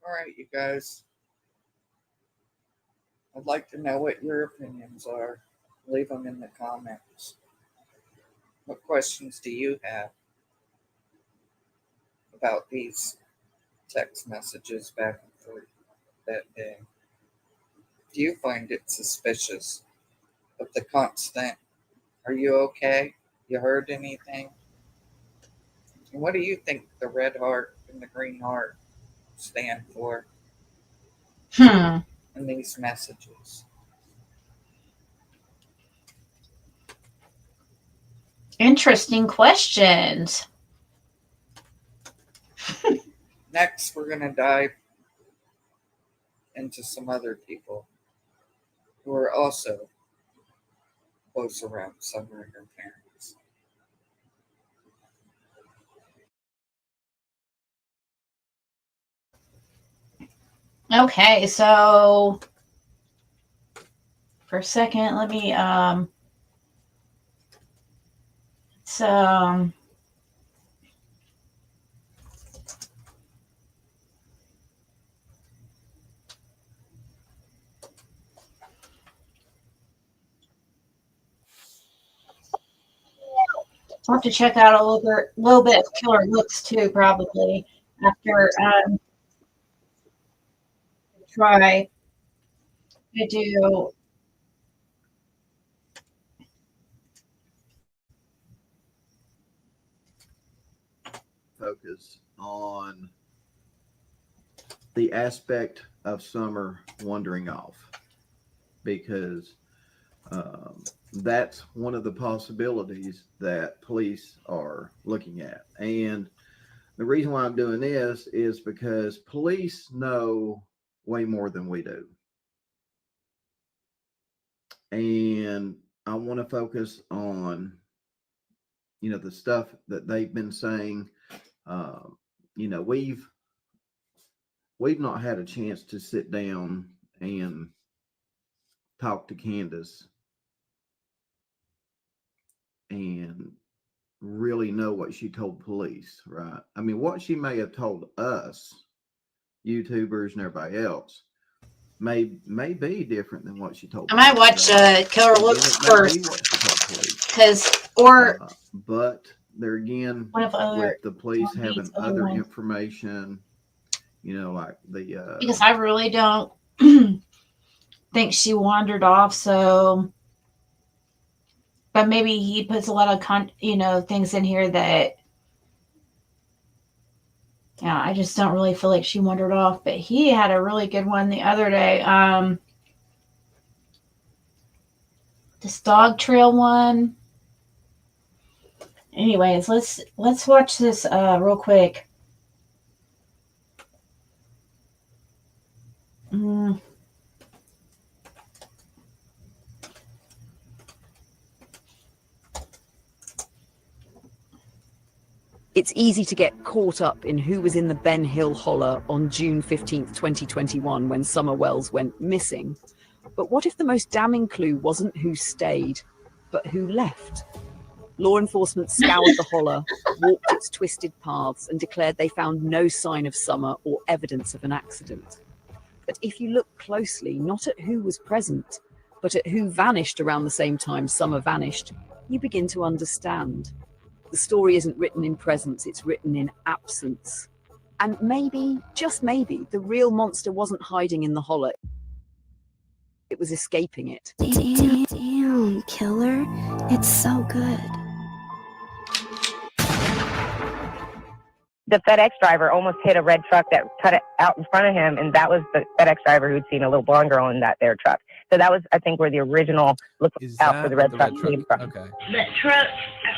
Alright, you guys. I'd like to know what your opinions are. Leave them in the comments. What questions do you have about these text messages back and forth that day? Do you find it suspicious of the constant, "Are you okay? You heard anything?" And what do you think the red heart and the green heart stand for in these messages? Interesting questions. Next, we're going to dive into some other people who are also close around Summer and her parents. Okay, so for a second, let me I'll have to check out a little bit of Killer Looks too, probably after try to do focus on the aspect of Summer wandering off, because that's one of the possibilities that police are looking at. And the reason why I'm doing this is because police know way more than we do. And I want to focus on, the stuff that they've been saying. We've not had a chance to sit down and talk to Candace and really know what she told police, right? I mean, what she may have told us, YouTubers and everybody else, may be different than what she told. I might watch Killer Looks first, but there again, with the police having other information, like the because I really don't think she wandered off. So, but maybe he puts a lot of things in here that, I just don't really feel like she wandered off. But he had a really good one the other day. This dog trail one. Anyways, let's watch this real quick. It's easy to get caught up in who was in the Ben Hill Holler on June 15th, 2021, when Summer Wells went missing. But what if the most damning clue wasn't who stayed, but who left? Law enforcement scoured the Holler, walked its twisted paths, and declared they found no sign of Summer or evidence of an accident. But if you look closely, not at who was present, but at who vanished around the same time Summer vanished, you begin to understand. The story isn't written in presence, it's written in absence. And maybe, just maybe, the real monster wasn't hiding in the Holler. It was escaping it. Damn, Killer. It's so good. The FedEx driver almost hit a red truck that cut it out in front of him, and that was the FedEx driver who'd seen a little blonde girl in their truck. So that was, I think, where the original look out for the red truck came from. Okay. That truck,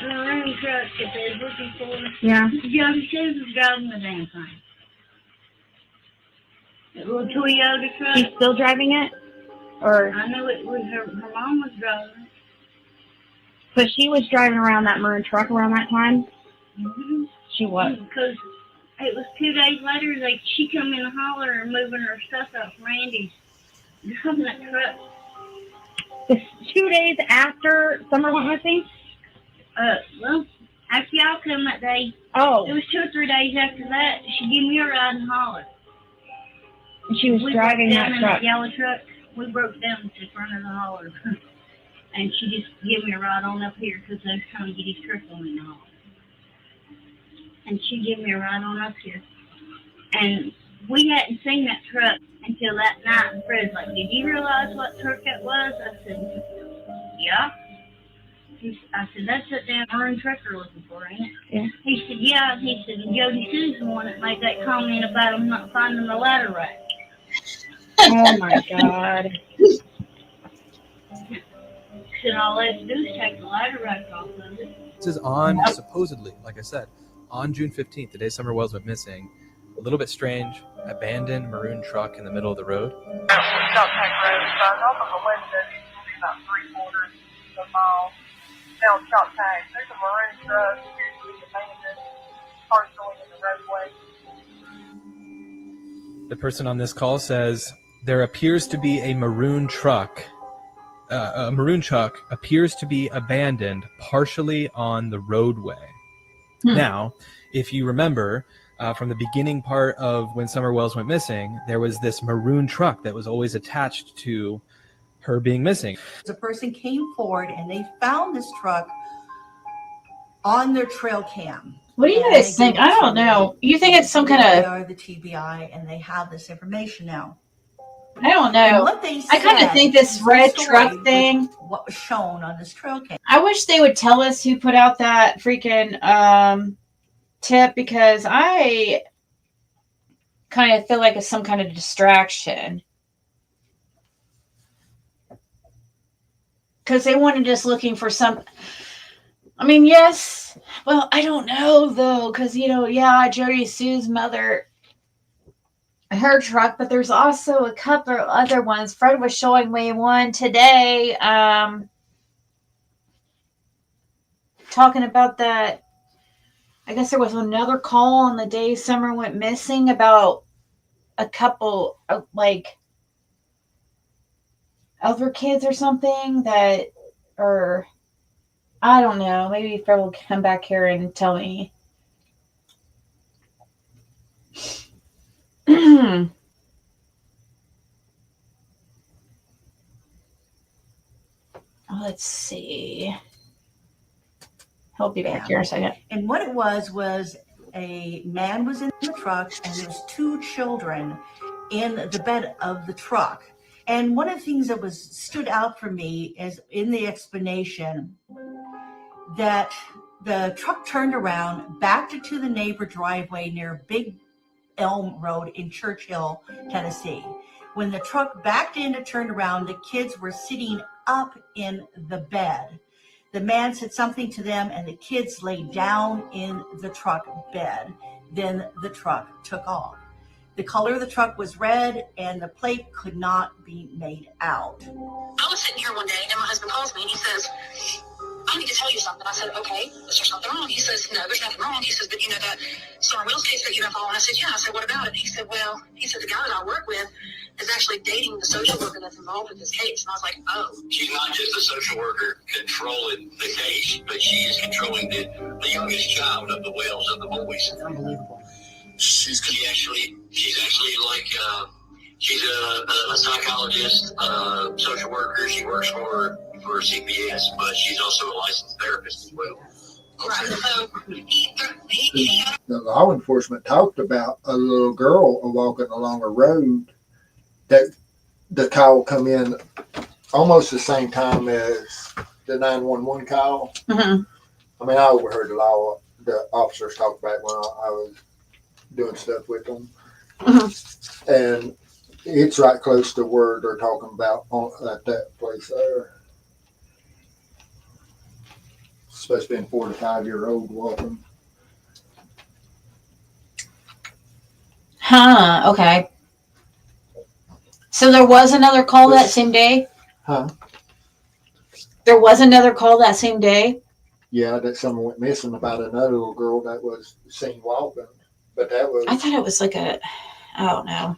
the maroon truck that they're looking for. Yeah. Young Susan's driving the damn thing. The little Toyota truck. She's still driving it? Or I know it was her mom was driving it. so she was driving around that maroon truck around that time? Mm-hmm. She was. Because it was 2 days later, like she come in the holler and moving her stuff out from Randy's. Driving that truck. It's 2 days after Summer went missing? Well, after y'all come that day. Oh. It was 2 or 3 days after that. She gave me a ride and holler. And she was driving that in truck. that yellow truck. We broke down to the front of the holler. And she just gave me a ride on up here because I was trying to get his truck on in the holler. And she gave me a ride on up here. And we hadn't seen that truck until that night. And Fred's like, did you realize what truck that was? I said, yeah. I said, that's that damn maroon truck you're looking for, ain't it? Yeah. He said, yeah. He said, and Jody Sue's the one that made that comment about him not finding the ladder rack. Oh my God. Said all they have to do is take the ladder rack off of it. This is on, supposedly, like I said, on June 15th, the day Summer Wells went missing. A little bit strange, abandoned maroon truck in the middle of the road. Shot Tank Road, starts off on the Wednesday, maybe about 3/4 of a mile down Shot Tank. There's a maroon truck, usually abandoned, partially in the roadway. The person on this call says, there appears to be a maroon truck. A maroon truck appears to be abandoned partially on the roadway. Now, if you remember from the beginning part of when Summer Wells went missing, there was this maroon truck that was always attached to her being missing. A person came forward and they found this truck on their trail cam. What do you guys think? I don't know. You think it's some kind They of... are the TBI and they have this information now. I don't know. I kind of think this red truck thing... What was shown on this trail cam. I wish they would tell us who put out that freaking tip, because I kind of feel like it's some kind of distraction. Because they wanted us looking for some... I mean, yes. Well, I don't know, though. Because, you know, yeah, Jody Sue's mother... her truck, but there's also a couple of other ones. Fred was showing me one today, talking about that. I guess there was another call on the day Summer went missing about a couple of, like, other kids or something that, or I don't know. Maybe Fred will come back here and tell me. Let's see. He'll be back here in a second. And what it was a man was in the truck and there was 2 children in the bed of the truck. And one of the things that stood out for me is in the explanation that the truck turned around, backed into the neighbor driveway near Big Elm Road in Churchill, Tennessee. When the truck backed in and turned around, the kids were sitting up in the bed. The man said something to them and the kids laid down in the truck bed. Then the truck took off. The color of the truck was red and the plate could not be made out. I was sitting here one day and my husband calls me and he says, I need to tell you something. I said, okay, is there something wrong? He says, no, there's nothing wrong. He says, but you know that Summer Wells case that you've been following? I said, yeah. I said, what about it? He said, well, the guy that I work with is actually dating the social worker that's involved with this case. And I was like, oh. She's not just the social worker controlling the case, but she is controlling the youngest child of the Wells, of the boys. Unbelievable. She's actually like, she's a psychologist, social worker. She works for CPS, but she's also a licensed therapist as well. Right. So The law enforcement talked about a little girl walking along a road that the call come in almost the same time as the 911 call. Mm-hmm. I mean, I overheard the officers talk about it when I was doing stuff with them. Mm-hmm. And it's right close to where they're talking about at that place there. Supposed to be a 4 to 5 year old walking. Huh, okay. So there was another call that same day? Huh? There was another call that same day? Yeah, that someone went missing about another little girl that was seen walking. But that was... I thought it was like a... I don't know.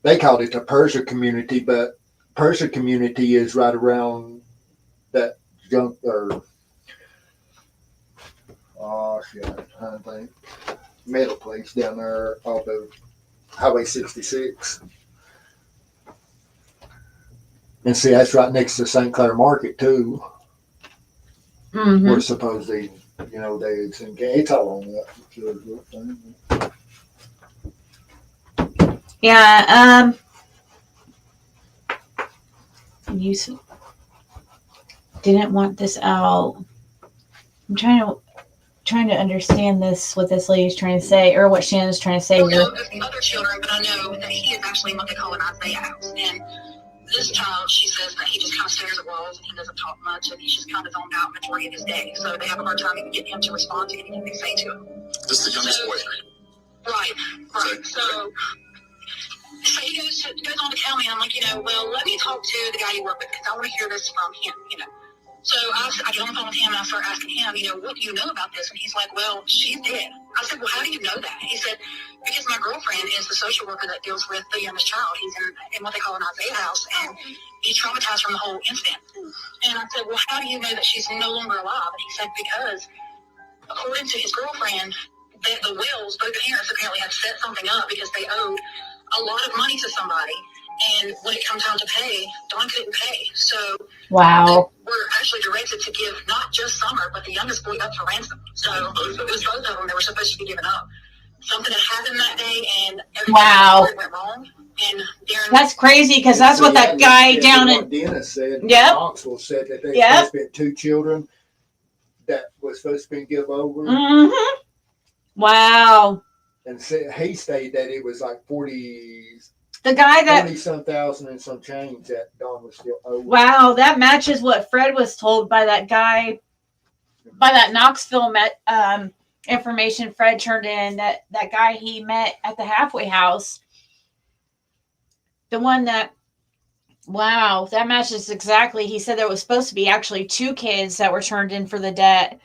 They called it the Persia community, but Persia community is right around that junk or... Oh, shit. I'm trying to think. Metal place down there off of Highway 66. And see, that's right next to St. Clair Market, too. Mm-hmm. We're supposedly, it's all on that. Yeah, you didn't want this out. I'm trying to understand this, what this lady's trying to say, or what Shannon's trying to say. I don't know of the other children, but I know that he is actually in what they call an Isaiah house. And this child, she says that he just kind of stares at walls and he doesn't talk much and he's just kind of zoned out majority of his day. So they have a hard time even getting him to respond to anything they say to him. This is the youngest boy. Right. So he goes on to tell me, and I'm like, well, let me talk to the guy you work with because I want to hear this from him, So I get on the phone with him and I start asking him, what do you know about this? And he's like, well, she's dead. I said, well, how do you know that? He said, because my girlfriend is the social worker that deals with the youngest child. He's in what they call an Isaiah house, and he's traumatized from the whole incident. And I said, well, how do you know that she's no longer alive? And he said, because according to his girlfriend, the Wells, both parents apparently had set something up because they owed a lot of money to somebody. And when it comes time to pay, Don couldn't pay. So wow. We're actually directed to give not just Summer, but the youngest boy up for ransom. So it was both of them that were supposed to be given up. Something had happened that day, and everything went wrong. And Darren, that's crazy because that's what that guy down in Dennis said. Yep. Knoxville said that they supposed to be 2 children that was supposed to be given over. Mm-hmm. Wow. And he stated that it was like 40. The guy that 40-some thousand and some change that Don was still owed. Wow, that matches what Fred was told by that guy, by that Knoxville information Fred turned in, that guy he met at the halfway house. The one that, wow, that matches exactly. He said there was supposed to be actually 2 kids that were turned in for the debt.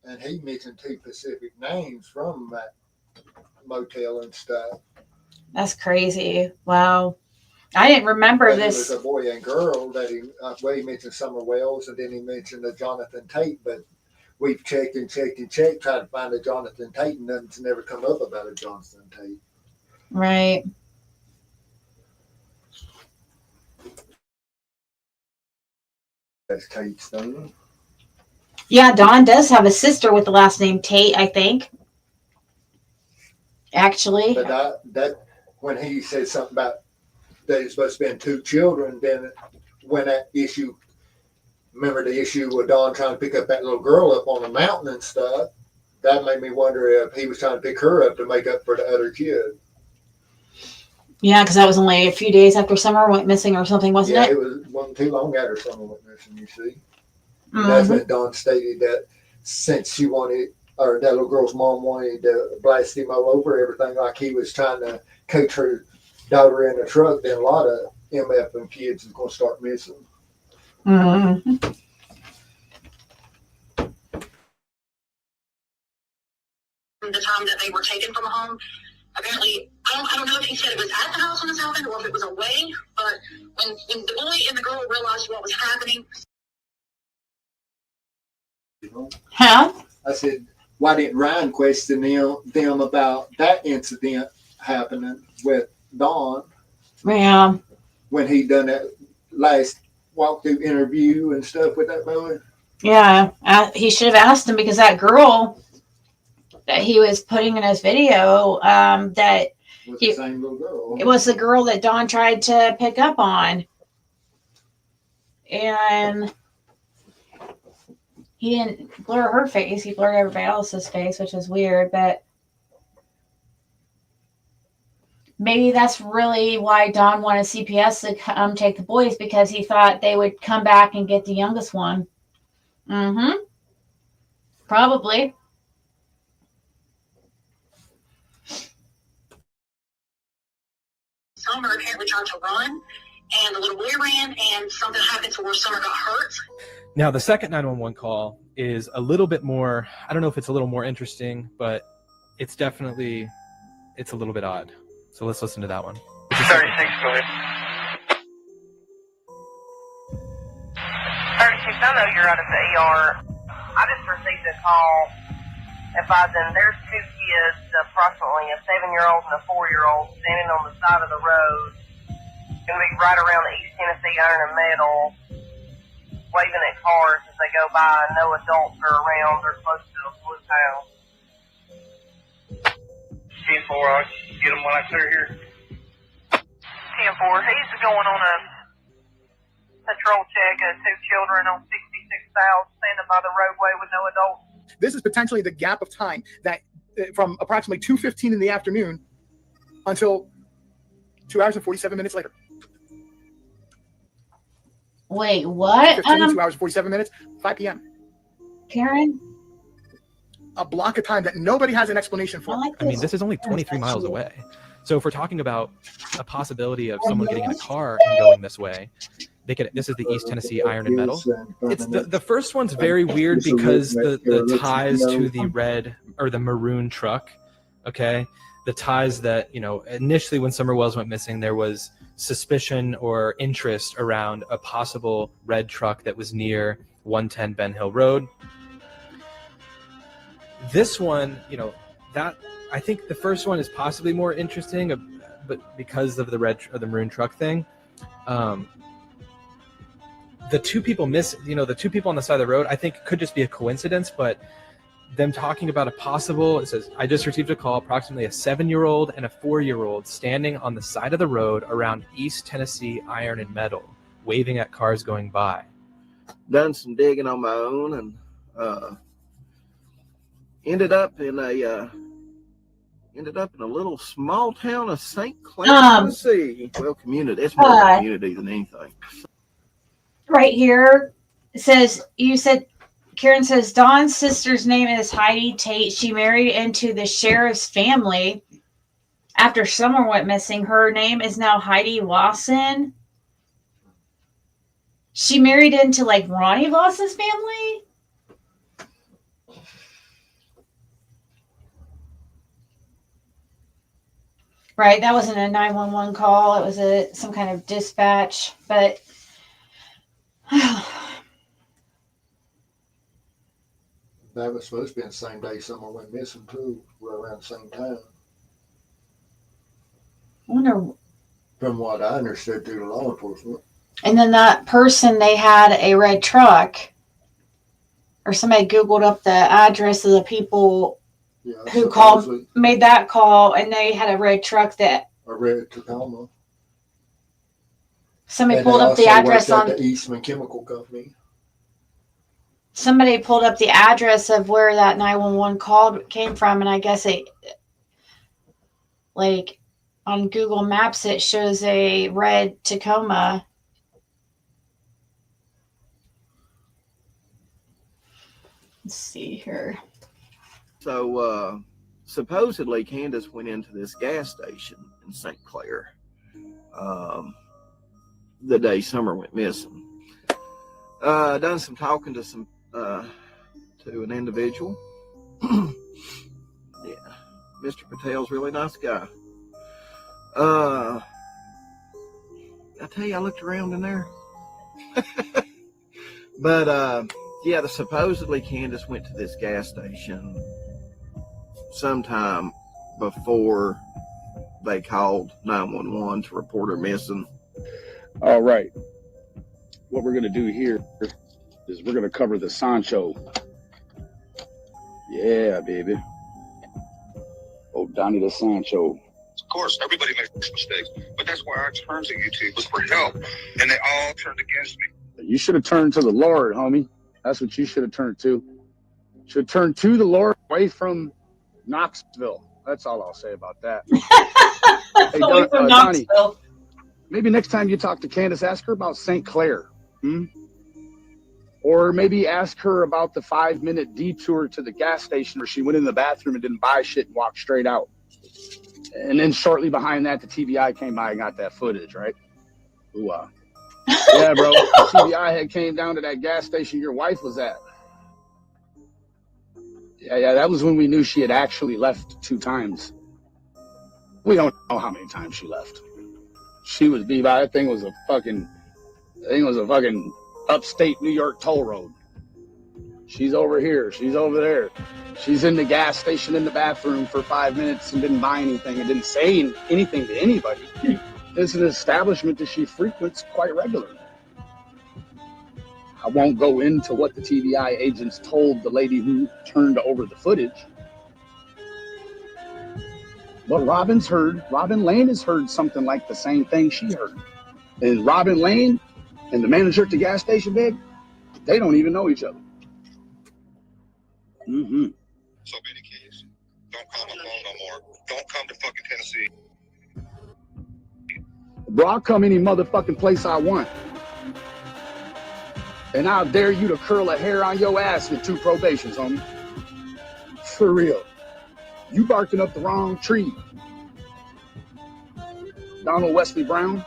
And he mentioned 2 specific names from that motel and stuff. That's crazy. Wow. I didn't remember this. It was a boy and girl that he mentioned Summer Wells, and then he mentioned a Jonathan Tate, but we've checked and checked and checked, trying to find a Jonathan Tate, and nothing's never come up about a Jonathan Tate. Right. That's Tate's thing. Yeah, Don does have a sister with the last name Tate, I think. Actually. But that when he said something about that he's supposed to be 2 children, then when that issue, remember the issue with Don trying to pick up that little girl up on the mountain and stuff, that made me wonder if he was trying to pick her up to make up for the other kid. Yeah, because that was only a few days after Summer went missing or something, wasn't it? Yeah, it wasn't too long after Summer went missing, you see. Mm-hmm. That's when Don stated that since she wanted, or that little girl's mom wanted to blast him all over everything, like he was trying to coach her daughter in the truck, then a lot of MF and kids is going to start missing. Mm-hmm. The time that they were taken from the home, apparently, I don't know if he said it was at the house when this happened or if it was away, but when the boy and the girl realized what was happening. Huh? I said, why didn't Ryan question them about that incident happening with Dawn? Yeah. When he done that last walkthrough interview and stuff with that boy? Yeah. He should have asked him because that girl that he was putting in his video, that was the same little girl. It was the girl that Don tried to pick up on. And he didn't blur her face. He blurred everybody else's face, which is weird, but maybe that's really why Don wanted CPS to come take the boys, because he thought they would come back and get the youngest one. Mm-hmm. Probably. Summer apparently tried to run, and the little boy ran, and something happened to where Summer got hurt. Now, the second 911 call is a little bit more, I don't know if it's a little more interesting, but it's definitely, it's a little bit odd. So let's listen to that one. 36, go ahead. 36, I know you're out of the ER. I just received a call advising there's two kids, approximately a 7-year-old and a 4-year-old, standing on the side of the road. Going to be right around the East Tennessee Iron and Metal, waving at cars as they go by. No adults are around. They're close to a blue house. 10-4, I'll get them when I clear here. 10-4, he's going on a patrol check of 2 children on 66 South, standing by the roadway with no adults. This is potentially the gap of time that from approximately 2:15 in the afternoon until 2 hours and 47 minutes later. Wait, what? 2 hours and 47 minutes, 5 p.m. Karen? A block of time that nobody has an explanation for. I mean, this is only 23 miles away. So if we're talking about a possibility of someone getting in a car and going this way, they could. This is the East Tennessee Iron and Metal. It's the first one's very weird because the ties to the red or the maroon truck. Okay, the ties that, you know, initially when Summer Wells went missing, there was suspicion or interest around a possible red truck that was near 110 Ben Hill Road. This one, you know, that I think the first one is possibly more interesting, but because of the red or the maroon truck thing, the two people the two people on the side of the road, I think could just be a coincidence, but them talking about a possible, it says, I just received a call, approximately a 7-year-old and a 4-year-old standing on the side of the road around East Tennessee Iron and Metal, waving at cars going by. Done some digging on my own and ended up in a little small town of St. Clair, Tennessee. Well, community. It's more of a community than anything. Right here, it says, Karen says, Dawn's sister's name is Heidi Tate. She married into the sheriff's family after Summer went missing. Her name is now Heidi Lawson. She married into like Ronnie Lawson's family. Right, that wasn't a 911 call. It was some kind of dispatch, but that was supposed to be the same day someone went missing too, around the same time. I wonder. From what I understood through the law enforcement. And then that person, they had a red truck, or somebody Googled up the address of the people who made that call, and they had a red truck a red Tacoma. Somebody pulled up the address on the Eastman Chemical Company. Somebody pulled up the address of where that 911 call came from, and I guess it, like, on Google Maps, it shows a red Tacoma. Let's see here. So, supposedly Candace went into this gas station in St. Clair the day Summer went missing. Done some talking to to an individual. Yeah, Mr. Patel's a really nice guy. I tell you, I looked around in there. But yeah, supposedly Candace went to this gas station sometime before they called 911 to report her missing. All right. What we're going to do here is we're going to cover the Sancho. Yeah, baby. Oh, Donnie the Sancho. Of course, everybody makes mistakes, but that's why I turned to YouTube was for help, and they all turned against me. You should have turned to the Lord, homie. That's what you should have turned to. Should turn to the Lord, away from Knoxville. That's all I'll say about that. Hey, away from Donnie, Knoxville. maybe next time you talk to Candace, ask her about St. Clair. Or maybe ask her about the 5-minute detour to the gas station where she went in the bathroom and didn't buy shit and walked straight out. And then shortly behind that, the TBI came by and got that footage, right? Ooh, yeah, bro. The TBI had came down to that gas station your wife was at. Yeah, that was when we knew she had actually left 2 times. We don't know how many times she left. She was by that thing was a fucking upstate New York toll road. She's over here, she's over there. She's in the gas station in the bathroom for 5 minutes and didn't buy anything and didn't say anything to anybody. It's an establishment that she frequents quite regularly. I won't go into what the TBI agents told the lady who turned over the footage. But Robin Lane has heard something like the same thing she heard. And Robin Lane and the manager at the gas station, babe, they don't even know each other. Mm-hmm. So many kids. Don't call my phone no more. Don't come to fucking Tennessee. Bro, I'll come any motherfucking place I want. And I'll dare you to curl a hair on your ass with 2 probations, homie. For real. You barking up the wrong tree. Donald Wesley Brown,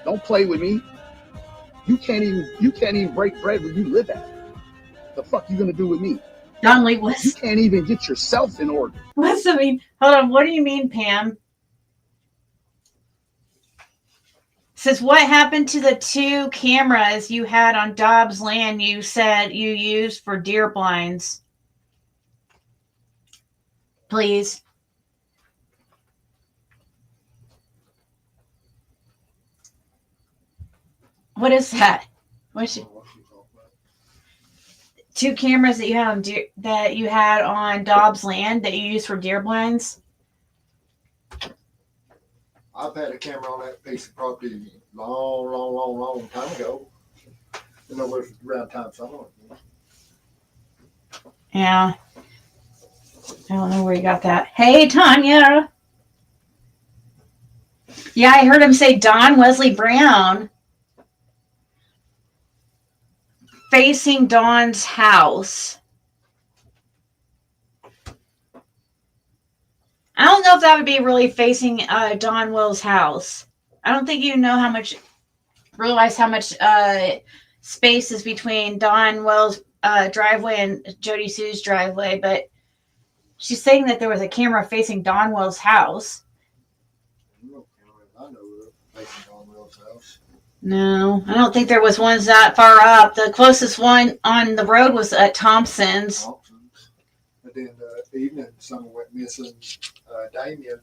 don't play with me. You can't even break bread where you live at. The fuck you gonna do with me? Don Lee was. You can't even get yourself in order. What's I mean? Hold on. What do you mean, Pam? Says what happened to the 2 cameras you had on Dobbs land you said you used for deer blinds? Please. What is that? What's 2 cameras that you had on Dobbs land that you used for deer blinds? I've had a camera on that piece of property long time ago. You know, it was around time summer. Yeah. I don't know where you got that. Hey, Tanya. Yeah, I heard him say Don Wesley Brown facing Don's house. I don't know if that would be really facing Don Will's house. I don't think you realize how much space is between Don Will's driveway and Jody Sue's driveway, but she's saying that there was a camera facing Don Will's house. I know facing Don Will's house. No, I don't think there was ones that far up. The closest one on the road was at Thompson's. And then the evening, someone went missing. Damien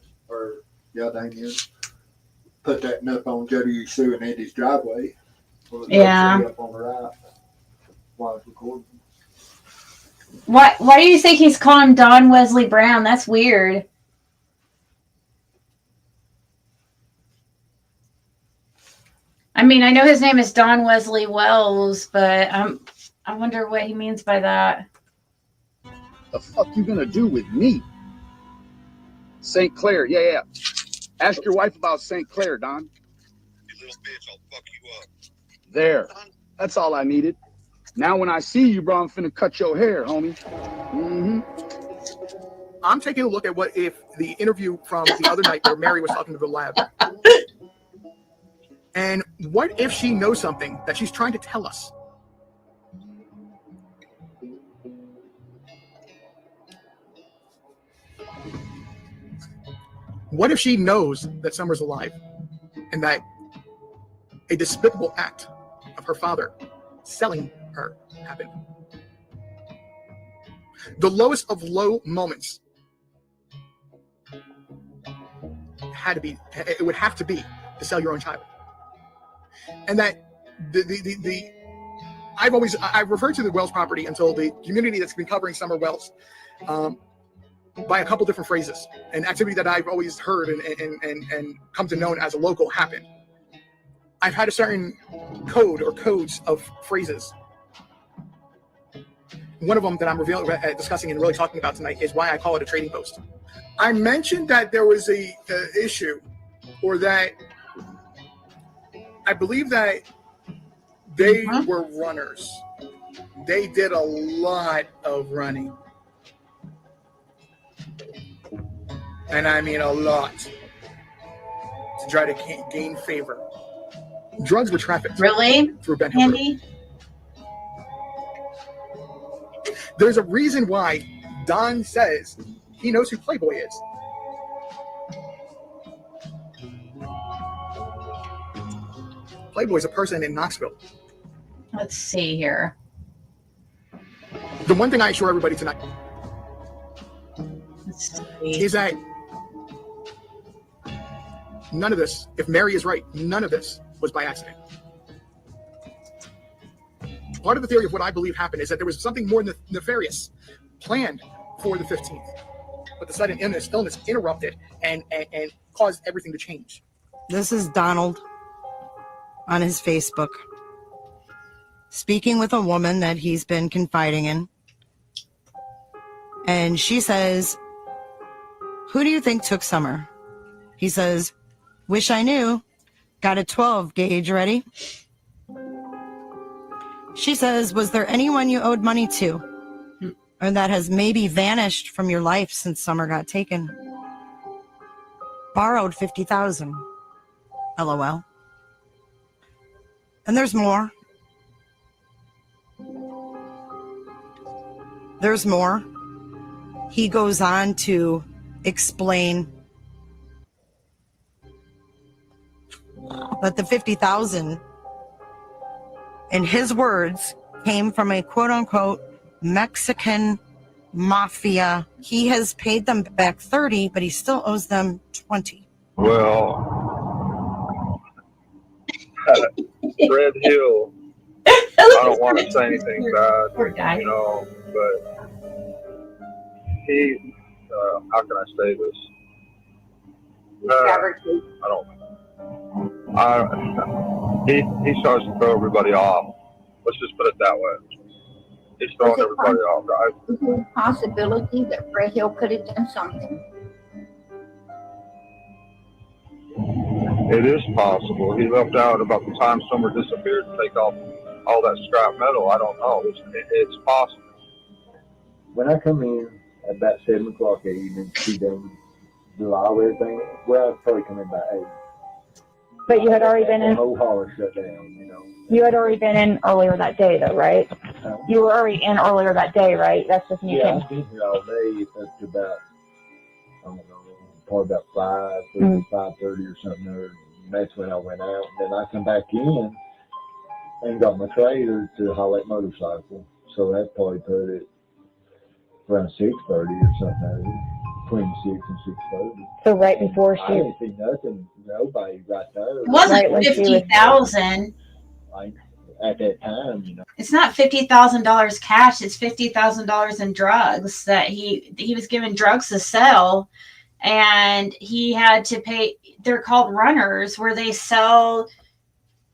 put that up on Jody Sue and Andy's driveway. Yeah. Up on the right while I was recording. Why do you think he's calling Don Wesley Brown? That's weird. I mean, I know his name is Don Wesley Wells, but I wonder what he means by that. The fuck you gonna do with me? St. Clair, yeah. Ask your wife about St. Clair, Don. You little bitch, I'll fuck you up. There. That's all I needed. Now when I see you, bro, I'm finna cut your hair, homie. Mm-hmm. I'm taking a look at what if the interview from the other night where Mary was talking to the lab. And what if she knows something that she's trying to tell us? What if she knows that Summer's alive and that a despicable act of her father selling her happened? The lowest of low moments would have to be to sell your own child. And that I've referred to the Wells property until the community that's been covering Summer Wells by a couple different phrases. An activity that I've always heard and come to know as a local happened. I've had a certain code or codes of phrases. One of them that I'm discussing and really talking about tonight is why I call it a trading post. I mentioned that there was a issue, or that I believe that they were runners. They did a lot of running. And I mean a lot, to try to gain favor. Drugs were trafficked. Really? Through Ben Hill. Andy? There's a reason why Don says he knows who Playboy is. Playboy's a person in Knoxville. Let's see here. The one thing I assure everybody tonight is that none of this, if Mary is right, none of this was by accident. Part of the theory of what I believe happened is that there was something more nefarious planned for the 15th, but the sudden illness interrupted and caused everything to change. This is Donald on his Facebook, speaking with a woman that he's been confiding in. And she says, "Who do you think took Summer?" He says, "Wish I knew. Got a 12 gauge ready." She says, "Was there anyone you owed money to, or that has maybe vanished from your life since Summer got taken?" Borrowed $50,000. LOL. And there's more. There's more. He goes on to explain that the $50,000, in his words, came from a quote-unquote Mexican mafia. He has paid them back 30, but he still owes them 20. Well, Fred Hill, I don't want to say anything bad, you know, but he, how can I say this? He starts to throw everybody off. Let's just put it that way. He's throwing everybody off, right? Is there a possibility that Fred Hill could have done something? It is possible. He left out about the time Summer disappeared to take off all that scrap metal. I don't know. It's possible. When I come in at about 7 o'clock that evening to see them do all everything, well, I'd probably come in by 8. But you had already been in. The whole hall shut down, you know. You had already been in earlier that day, though, right? You were already in earlier that day, right? That's just when you came. I've been here all day up to about, I don't know, probably about 5:30 or something. And that's when I went out. And then I come back in and got my trailer to haul that motorcycle. So that probably put it around 6:30 or something. Between 6 and 6:30. So right before she. I didn't see nothing, nobody right there. It wasn't $50,000. Like at that time, you know. It's not $50,000 cash. It's $50,000 in drugs that he was given drugs to sell, and he had to pay. They're called runners, where they sell.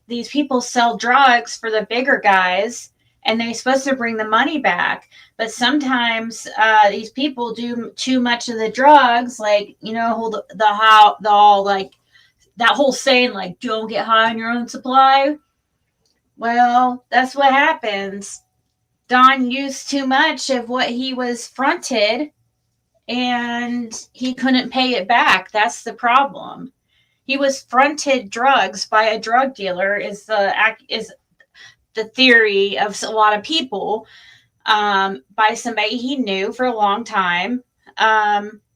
These people sell drugs for the bigger guys, and they're supposed to bring the money back. But sometimes these people do too much of the drugs, like, you know, hold the all like that whole saying, like, don't get high on your own supply. Well, that's what happens. Don used too much of what he was fronted, and he couldn't pay it back. That's the problem. He was fronted drugs by a drug dealer. Is the theory of a lot of people, by somebody he knew for a long time,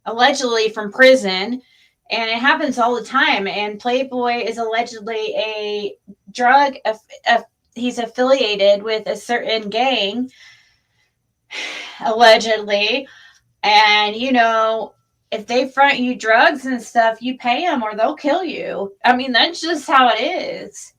allegedly from prison. And it happens all the time. And Playboy is allegedly a drug, he's affiliated with a certain gang, allegedly. And, you know, if they front you drugs and stuff, you pay them or they'll kill you. I mean, that's just how it is.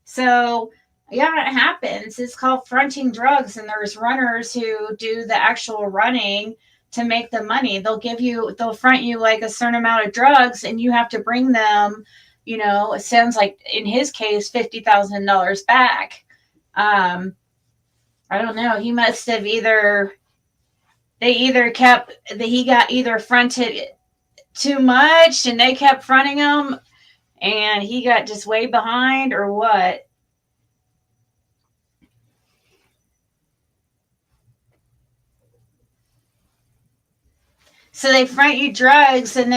So, yeah, it happens. It's called fronting drugs, and there's runners who do the actual running to make the money. They'll front you like a certain amount of drugs, and you have to bring them, you know, it sounds like in his case, $50,000 back. I don't know. He must have he got fronted too much and they kept fronting him and he got just way behind, or what? So they front you drugs, and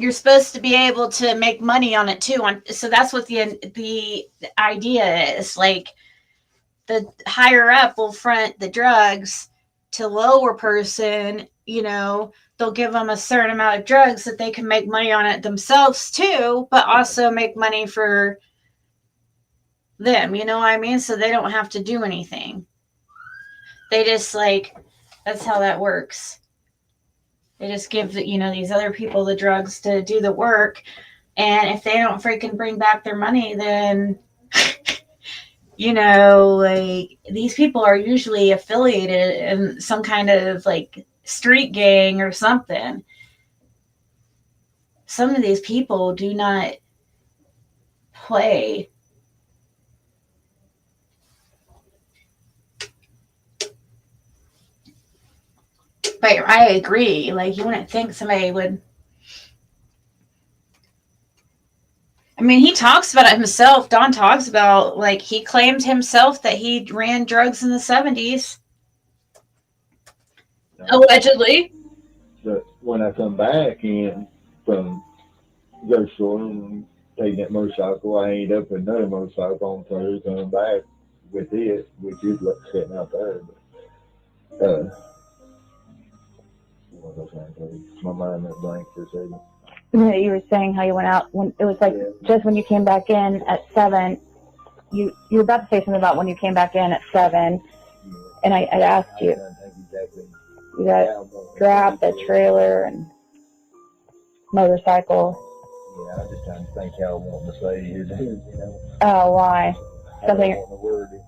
you're supposed to be able to make money on it too. So that's what the idea is. Like, the higher up will front the drugs to lower person. They'll give them a certain amount of drugs that they can make money on it themselves too, but also make money for them. You know what I mean? So they don't have to do anything. They just that's how that works. They just give these other people the drugs to do the work. And if they don't freaking bring back their money, then, these people are usually affiliated in some kind of street gang or something. Some of these people do not play. But I agree. You wouldn't think somebody would. I mean, he talks about it himself. Don talks about, he claimed himself that he ran drugs in the 70s. Allegedly. But when I come back in from the grocery store and taking that motorcycle, I ain't up with another motorcycle on Thursday, coming back with it, which is sitting out there. But, what was I saying, Cody? My mind went blank for a second. You were saying how you went out when it was just when you came back in at 7. You were about to say something about when you came back in at 7, and I asked you. You got grabbed the trailer and motorcycle. Yeah, I just trying to think how I want to say it. Oh, why? Something. I don't want to word it.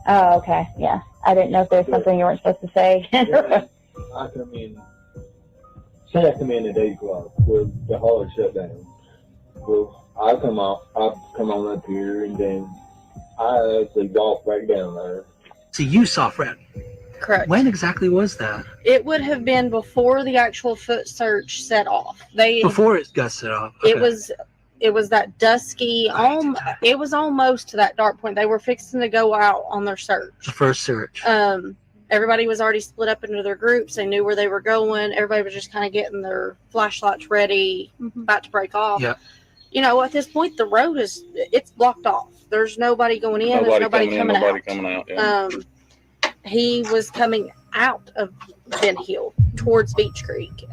Oh, okay, yeah. I didn't know if there was something you weren't supposed to say. I come in. Say I come in at 8 o'clock. Well, the holler shut down. Well, I come on up here, and then I actually walk back down there. So you saw Fred? Correct. When exactly was that? It would have been before the actual foot search set off. Before it got set off. Okay. It was that dusky. It was almost to that dark point. They were fixing to go out on their search. The first search. Everybody was already split up into their groups. They knew where they were going. Everybody was just kind of getting their flashlights ready, about to break off. Yeah. At this point, the road it's blocked off. There's nobody going in. There's nobody coming out. Yeah. He was coming out of Ben Hill towards Beach Creek.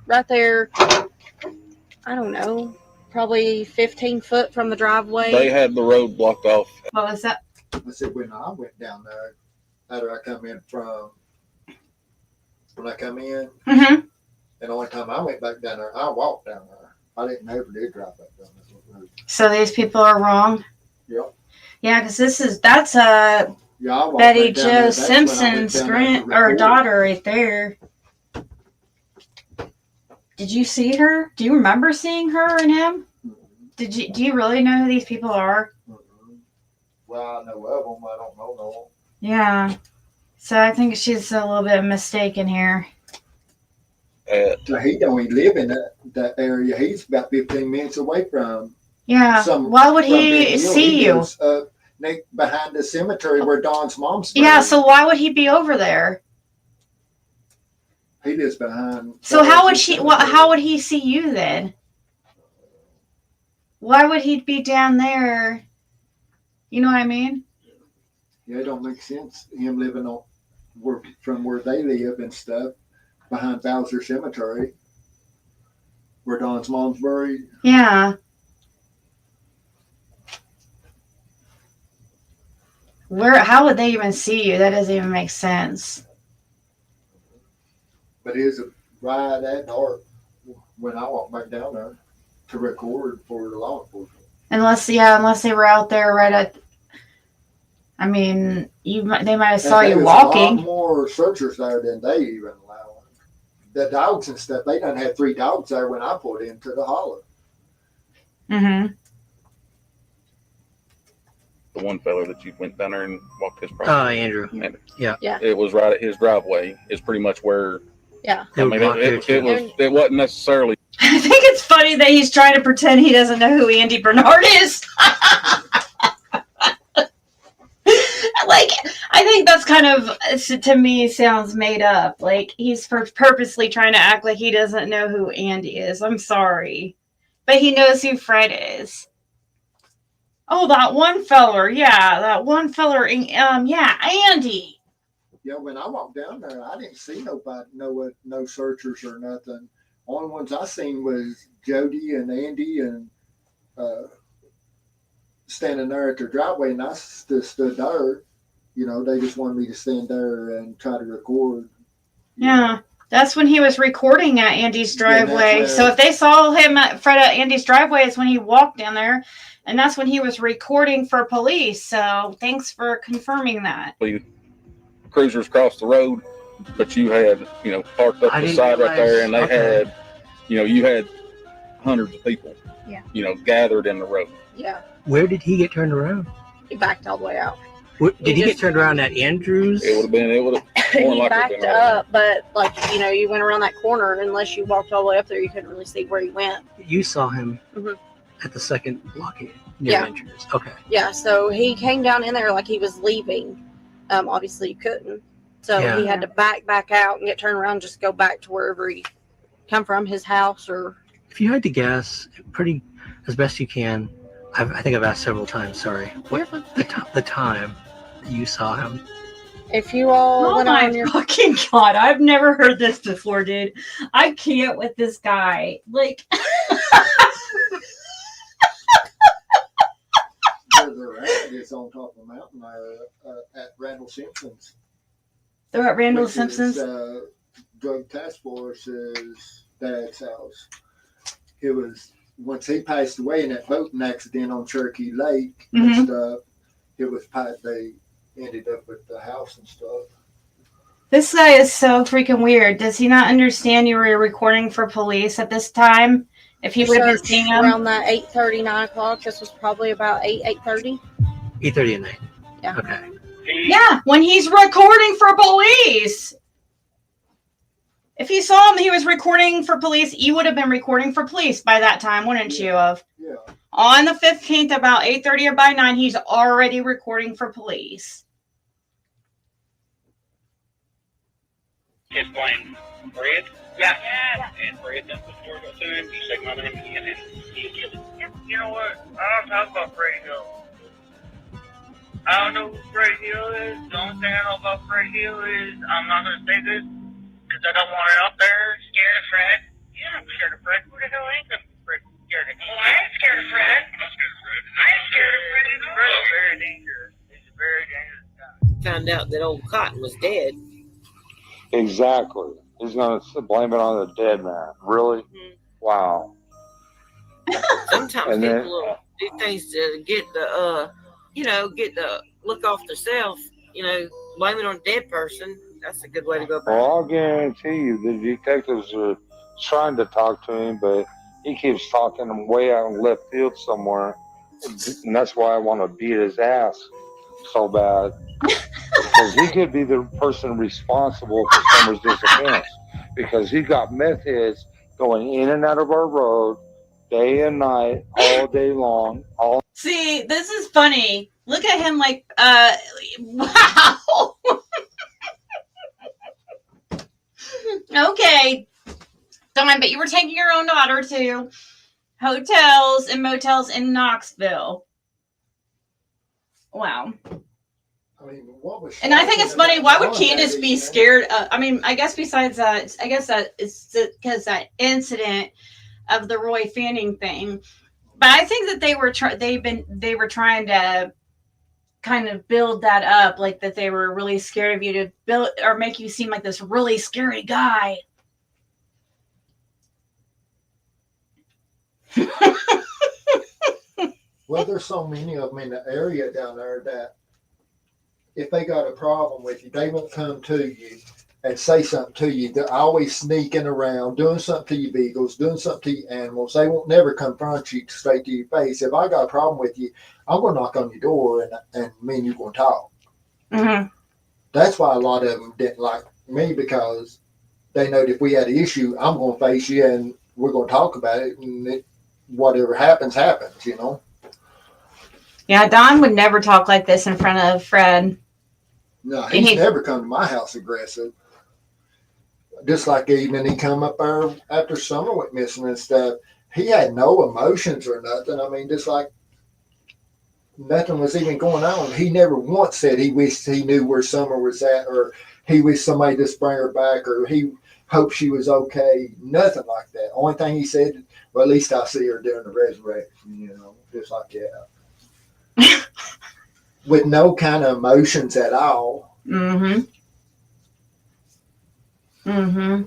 Right there, I don't know, probably 15 foot from the driveway. They had the road blocked off. What was that? I said when I went down there, after I come in when I come in, and the only time I went back down there, I walked down there. I never did drive back down this road. So these people are wrong? Yep. Yeah, because that's Betty Jo Simpson's daughter right there. Did you see her? Do you remember seeing her and him? Do you really know who these people are? Well, I know of them. I don't know no one. Yeah. So I think she's a little bit mistaken here. He don't even live in that area. He's about 15 minutes away from. Yeah. Why would he see you? Behind the cemetery where Don's mom's buried. Yeah, so why would he be over there? He lives behind. So how would he see you then? Why would he be down there? You know what I mean? Yeah, it don't make sense. Him living from where they live and stuff, behind Bowser Cemetery, where Don's mom's buried. Yeah. How would they even see you? That doesn't even make sense. But it is right at dark when I walk back down there to record for the law enforcement. Unless they were out there right at. I mean, they might have saw you walking. There's a lot more searchers there than they even allow. The dogs and stuff. They done had 3 dogs there when I pulled into the holler. Mm-hmm. The one fella that you went down there and walked his property. Oh, Andrew. Yeah. It was right at his driveway. It's pretty much where. Yeah. I mean, it wasn't necessarily. I think it's funny that he's trying to pretend he doesn't know who Andy Bernard is. I think that's kind of, to me, sounds made up. Like he's purposely trying to act like he doesn't know who Andy is. I'm sorry, but he knows who Fred is. Oh, that one feller. Yeah, that one feller. Yeah, Andy. Yeah, when I walked down there, I didn't see nobody, no searchers or nothing. Only ones I seen was Jody and Andy and standing there at their driveway, and I stood there. You know, they just wanted me to stand there and try to record. Yeah, that's when he was recording at Andy's driveway. Yeah, so if they saw him at Andy's driveway, it's when he walked down there, and that's when he was recording for police. So thanks for confirming that. Cruisers crossed the road, but you had, parked up the side right there, and they had, you had hundreds of people, gathered in the road. Yeah. Where did he get turned around? He backed all the way out. Did he get turned around at Andrews? It would have. He backed up, but you went around that corner. Unless you walked all the way up there, you couldn't really see where he went. You saw him at the second blockade near Andrews. Okay. Yeah, so he came down in there like he was leaving. Obviously you couldn't. So he had to back out and get turned around, just go back to wherever he come from, his house or. If you had to guess, as best you can, I think I've asked several times, sorry. What the time that you saw him? If you all went on your fucking God, I've never heard this before, dude. I can't with this guy. Like Where they're at is on top of the mountain there at Randall Simpson's. They're at Randall Simpson's? Drug Task Force's dad's house. It was, once he passed away in that boating accident on Cherokee Lake and stuff, it was they ended up with the house and stuff. This guy is so freaking weird. Does he not understand you were recording for police at this time? If he would have been seeing him around that 8:30, 9 o'clock, this was probably about 8:30. 8:30 at night. Yeah. Okay. Yeah, when he's recording for police. If you saw him, he was recording for police. You would have been recording for police by that time, wouldn't you have? Yeah. On the 15th, about 8:30 or by 9, he's already recording for police. His blame Fred? Yeah. And Fred, that's before I go to him. You say my name again and he'll get it. You know what? I don't talk about Fred Hill. I don't know who Fred Hill is. The only thing I know about Fred Hill is I'm not going to say this because I don't want it out there. Scared of Fred? Yeah, I'm scared of Fred. Who the hell ain't gonna be scared of him? Well, I ain't scared of Fred. I'm scared of Fred. I ain't scared of Fred either. Fred's very dangerous. He's a very dangerous guy. Found out that old Cotton was dead. Exactly. He's going to blame it on the dead man. Really? Wow. Sometimes people will do things to get the, get the look off themselves. Blame it on a dead person. That's a good way to go about it. Well, I'll guarantee you the detectives are trying to talk to him, but he keeps talking him way out in left field somewhere. And that's why I want to beat his ass so bad. Because he could be the person responsible for Summer's disappearance. Because he got meth heads going in and out of our road day and night, all day long. See, this is funny. Look at him like, wow. Okay. Fine, but you were taking your own daughter to hotels and motels in Knoxville. Wow. I mean, what was? And I think it's funny. Why would Candace be scared? I guess besides that, it's because that incident of the Roy Fanning thing. But I think that they were trying to kind of build that up, like that they were really scared of you to build or make you seem like this really scary guy. Well, there's so many of them in the area down there that if they got a problem with you, they won't come to you and say something to you. They're always sneaking around, doing something to your beagles, doing something to your animals. They won't never confront you straight to your face. If I got a problem with you, I'm going to knock on your door and me and you going to talk. Mm-hmm. That's why a lot of them didn't like me, because they know that if we had an issue, I'm going to face you and we're going to talk about it. And whatever happens, happens, Yeah, Don would never talk like this in front of Fred. No, he's never come to my house aggressive. Just like even he come up there after Summer went missing and stuff. He had no emotions or nothing. I mean, just like nothing was even going on. He never once said he wished he knew where Summer was at, or he wished somebody just bring her back, or he hoped she was okay. Nothing like that. Only thing he said, well, at least I see her during the resurrection, you know, just like that. With no kind of emotions at all. Mm-hmm. Mm-hmm.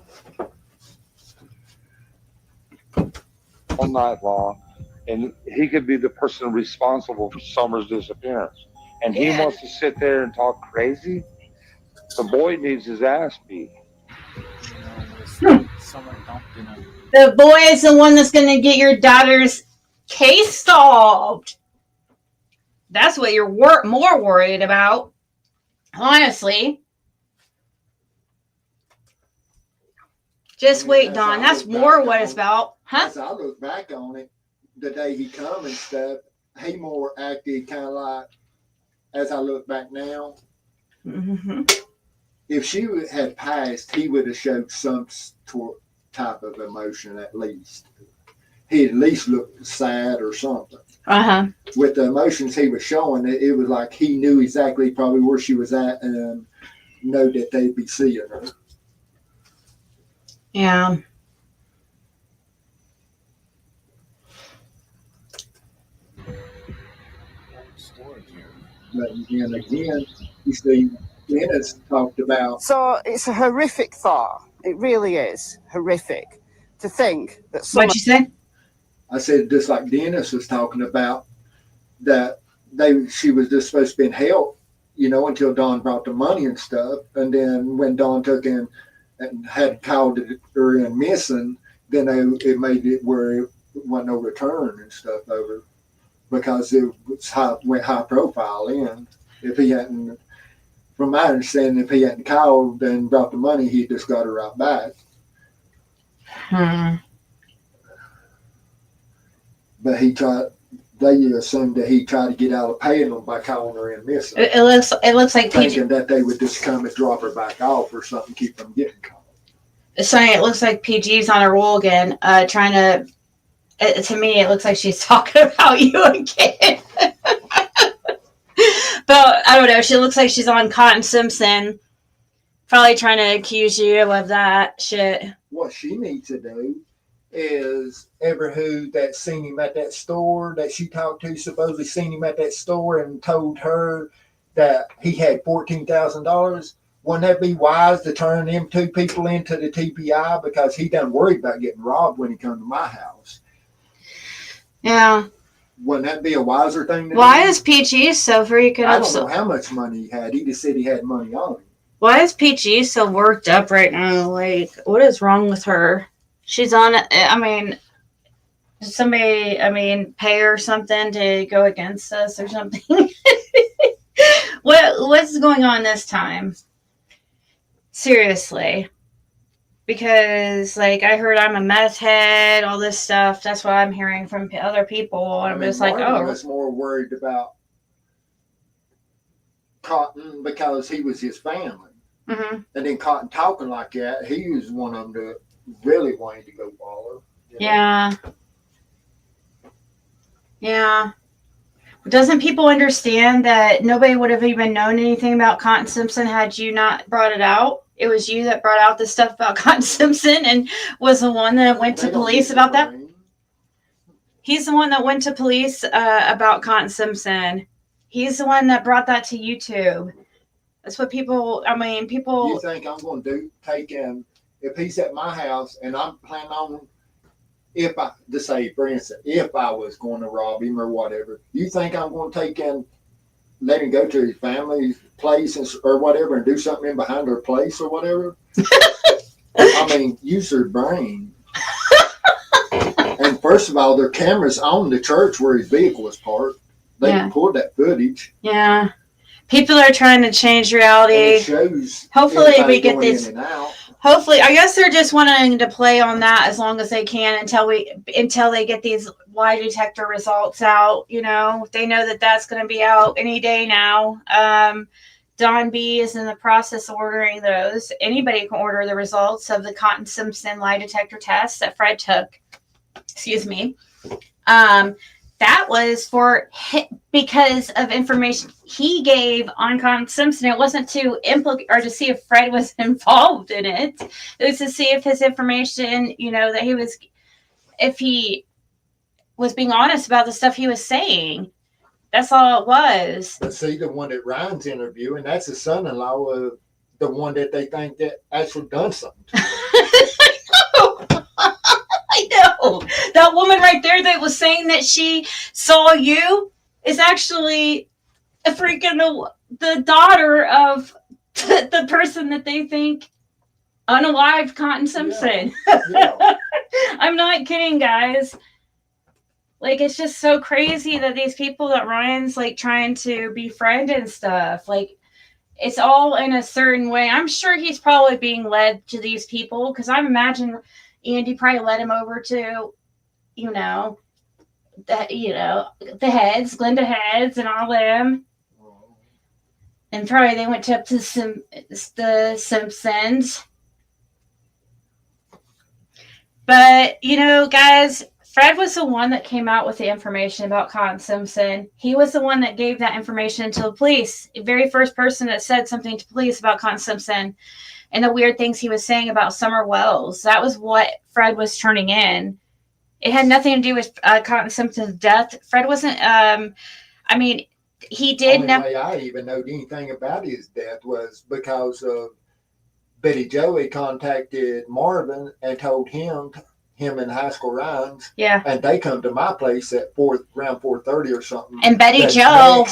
All night long, and he could be the person responsible for Summer's disappearance. And he wants to sit there and talk crazy. The boy needs his ass beat. The boy is the one that's going to get your daughter's case solved. That's what you're more worried about, honestly. Just wait, Don. That's more what it's about, huh? As I look back on it, the day he come and stuff, he more acted kind of like, as I look back now, if she had passed, he would have showed some type of emotion at least. He at least looked sad or something. With the emotions he was showing, it was like he knew exactly probably where she was at and know that they'd be seeing her. Yeah. But again, you see, Dennis talked about. So it's a horrific thought. It really is horrific to think that someone. What'd you say? I said, just like Dennis was talking about, that she was just supposed to be in help, you know, until Don brought the money and stuff. And then when Don took in and had called her in missing, then it made it where it wasn't no return and stuff over, because it was went high profile in. If he hadn't, from my understanding, if he hadn't called and brought the money, he just got her right back. But they assumed that he tried to get out of paying them by calling her in missing. It looks like thinking that they would just come and drop her back off or something, keep them getting caught. Sonny, it looks like PG's on a roll again, trying to. To me, it looks like she's talking about you again. But I don't know. She looks like she's on Cotton Simpson, probably trying to accuse you of that shit. What she needs to do is who that seen him at that store that she talked to, supposedly seen him at that store and told her that he had $14,000. Wouldn't that be wise to turn them two people into the TPI, because he done worried about getting robbed when he come to my house? Yeah. Wouldn't that be a wiser thing to do? Why is PG so freaking I don't upset? know how much money he had. He just said he had money on him. Why is PG so worked up right now? Like, what is wrong with her? She's on, I mean, did somebody, pay her something to go against us or something? What's going on this time? Seriously. Because, like, I heard I'm a meth head, all this stuff. That's what I'm hearing from other people. And I'm just like, Martin oh. was more worried about Cotton because he was his family. And then Cotton talking like that, he was one of them that really wanted to go follow. Yeah. Yeah. Doesn't people understand that nobody would have even known anything about Cotton Simpson had you not brought it out? It was you that brought out the stuff about Cotton Simpson and was the one that went to police about that. He's the one that went to police about Cotton Simpson. He's the one that brought that to YouTube. That's what people, people. You think I'm going to take him, if he's at my house and I'm planning on, for instance, if I was going to rob him or whatever, you think I'm going to take him, let him go to his family's place or whatever and do something in behind their place or whatever? Use their brain. And first of all, their cameras on the church where his vehicle was parked. They can pull that footage. Yeah. People are trying to change reality. And it shows. Hopefully we get these. Out. Hopefully, I guess they're just wanting to play on that as long as they can until they get these lie detector results out. You know, they know that that's going to be out any day now. Don B is in the process of ordering those. Anybody can order the results of the Cotton Simpson lie detector test that Fred took. Excuse me. That was for because of information he gave on Cotton Simpson. It wasn't to implicate or to see if Fred was involved in it. It was to see if his information, that if he was being honest about the stuff he was saying. That's all it was. But see, the one that Ryan's interviewing, that's the son-in-law of the one that they think that actually done something to. I know. That woman right there that was saying that she saw you is actually a freaking the daughter of the person that they think unalived Cotton Simpson. Yeah. I'm not kidding, guys. Like, it's just so crazy that these people that Ryan's like trying to befriend and stuff, like, it's all in a certain way. I'm sure he's probably being led to these people because I imagine Andy probably led him over to, the heads, Glenda heads, and all them. And probably they went up to the Simpsons. But, guys, Fred was the one that came out with the information about Cotton Simpson. He was the one that gave that information to the police. The very first person that said something to police about Cotton Simpson and the weird things he was saying about Summer Wells. That was what Fred was turning in. It had nothing to do with Cotton Simpson's death. Fred wasn't, he did The only way I even know anything about his death was because of Betty Jo had contacted Marvin and told him and High School Ryan's. Yeah. And they come to my place at around 4:30 or something. And Betty Jo.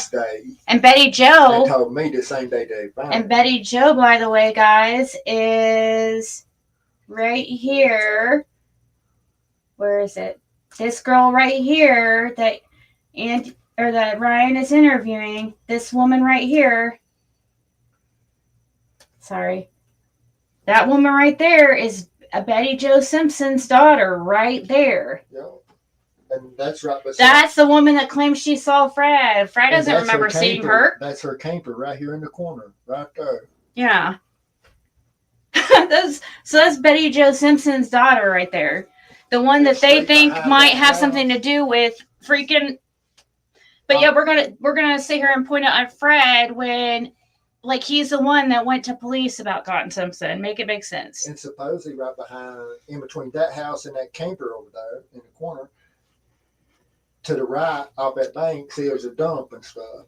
And Betty Jo. And told me the same day they found And Betty Jo, by the way, guys, is right here. Where is it? This girl right here that Ryan is interviewing. This woman right here. Sorry. That woman right there is Betty Jo Simpson's daughter right there. Yeah. And that's right beside. That's the woman that claims she saw Fred. Fred doesn't remember seeing her. That's her camper right here in the corner, right there. Yeah. That's Betty Jo Simpson's daughter right there. The one that they think might have something to do with freaking. But yeah, we're gonna sit here and point out on Fred when. Like, he's the one that went to police about Cotton Simpson. Make it make sense. And supposedly right behind, in between that house and that camper over there in the corner, to the right off that bank, see there's a dump and stuff.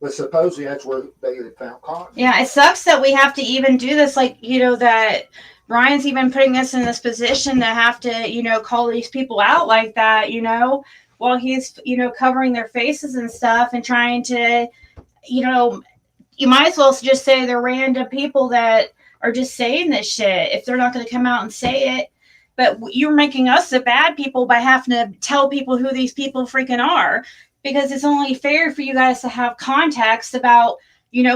But supposedly that's where they had found Cotton. Yeah, it sucks that we have to even do this. Like, that Ryan's even putting us in this position to have to, call these people out like that, while he's, covering their faces and stuff and trying to, you might as well just say they're random people that are just saying this shit if they're not going to come out and say it. But you're making us the bad people by having to tell people who these people freaking are, because it's only fair for you guys to have context about,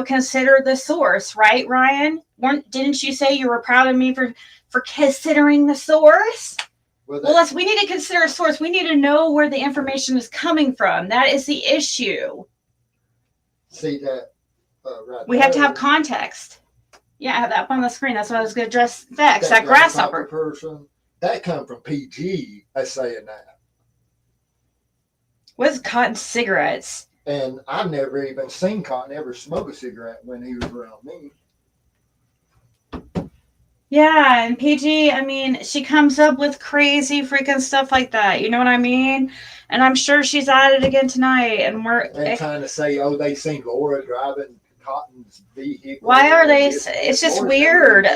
consider the source, right, Ryan? Didn't you say you were proud of me for considering the source? Well, we need to consider a source. We need to know where the information is coming from. That is the issue. See that? Right we have to have context. Yeah, I have that up on the screen. That's why I was going to address Vex, that grasshopper person. That come from PG, I saying that. What's Cotton cigarettes? And I've never even seen Cotton ever smoke a cigarette when he was around me. Yeah, and PG, she comes up with crazy freaking stuff like that. You know what I mean? And I'm sure she's at it again tonight. And trying to say, they seen Laura driving Cotton's vehicle. Why are they? It's just weird.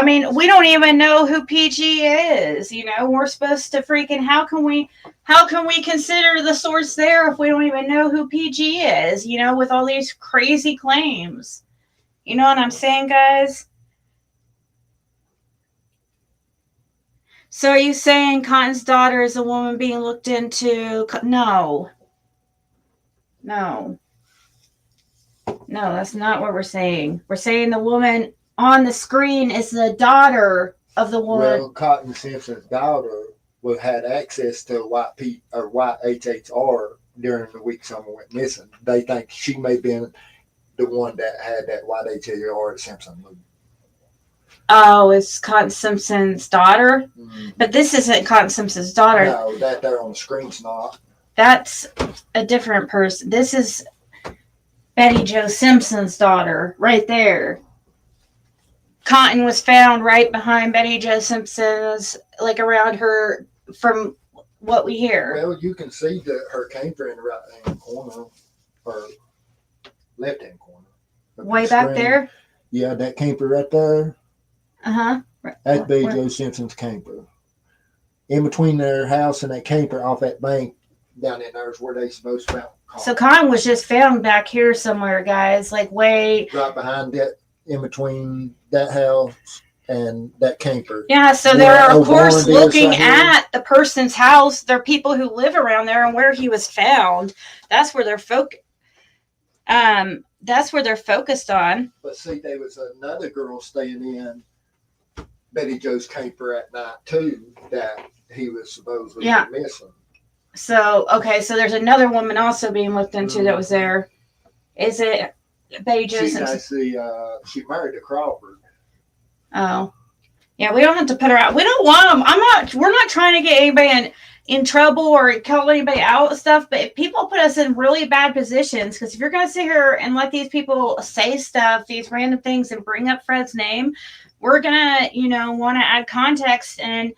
We don't even know who PG is. We're supposed to freaking. How can we consider the source there if we don't even know who PG is? With all these crazy claims. You know what I'm saying, guys? So are you saying Cotton's daughter is a woman being looked into? No, that's not what we're saying. We're saying the woman on the screen is the daughter of the woman. Well, Cotton Simpson's daughter had access to white HHR during the week someone went missing. They think she may have been the one that had that why they tell you Art Simpson movie. Oh, it's Cotton Simpson's daughter? But this isn't Cotton Simpson's daughter. No, that there on the screen's not. That's a different person. This is Betty Jo Simpson's daughter right there. Cotton was found right behind Betty Jo Simpson's, like around her, from what we hear. Well, you can see her camper in the right hand corner, or left hand corner. Way back there? Yeah, that camper right there. Uh-huh. That's Betty Jo Simpson's camper. In between their house and that camper off that bank down in there is where they supposed to found. So Cotton was just found back here somewhere, guys. Like way right behind that, in between that house and that camper. Yeah, so they're of course looking at the person's house. There are people who live around there and where he was found. That's where they're that's where they're focused on. But see, there was another girl staying in Betty Jo's camper at night too that he was supposedly missing. So okay, so there's another woman also being looked into that was there. Is it Betty Jo Simpson? She married to Crawford. Oh, yeah. We don't have to put her out. We don't want them. We're not trying to get anybody in trouble or call anybody out and stuff. But if people put us in really bad positions, because if you're going to sit here and let these people say stuff, these random things, and bring up Fred's name, we're gonna, want to add context and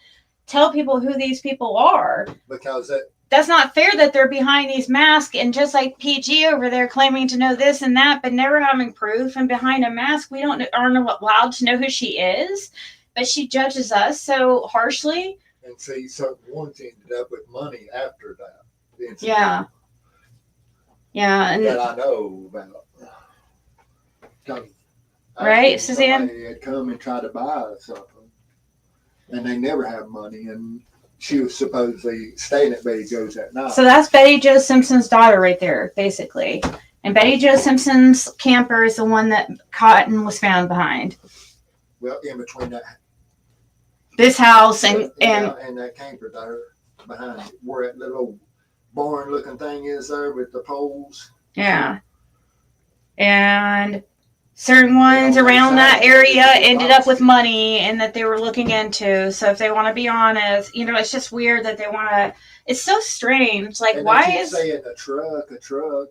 tell people who these people are. Because that's not fair that they're behind these masks and just like PG over there claiming to know this and that, but never having proof. And behind a mask, we aren't allowed to know who she is, but she judges us so harshly. And see, certain ones ended up with money after that. Yeah. Yeah. And that I know about. Right, Suzanne? Somebody had come and tried to buy something, and they never have money, and she was supposedly staying at Betty Jo's that night. So that's Betty Jo Simpson's daughter right there, basically. And Betty Jo Simpson's camper is the one that Cotton was found behind. Well, in between that. This house and that camper there behind it, where that little barn looking thing is there with the poles. Yeah. And certain ones around that area ended up with money and that they were looking into. So if they want to be honest, it's just weird that they want to. It's so strange. Like, and why is saying a truck?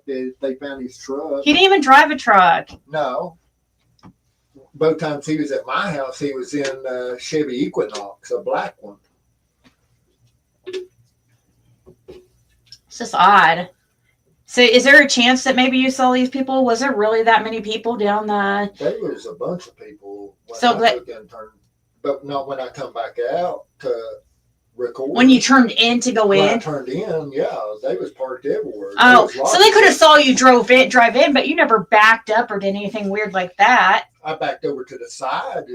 They found his truck. He didn't even drive a truck. No. Both times he was at my house, he was in a Chevy Equinox, a black one. It's just odd. So is there a chance that maybe you saw these people? Was there really that many people down the... There was a bunch of people but not when I come back out to record. When you turned in to go in? When I turned in, yeah, they was parked everywhere. Oh, so they could have saw you drive in, but you never backed up or did anything weird like that. I backed over to the side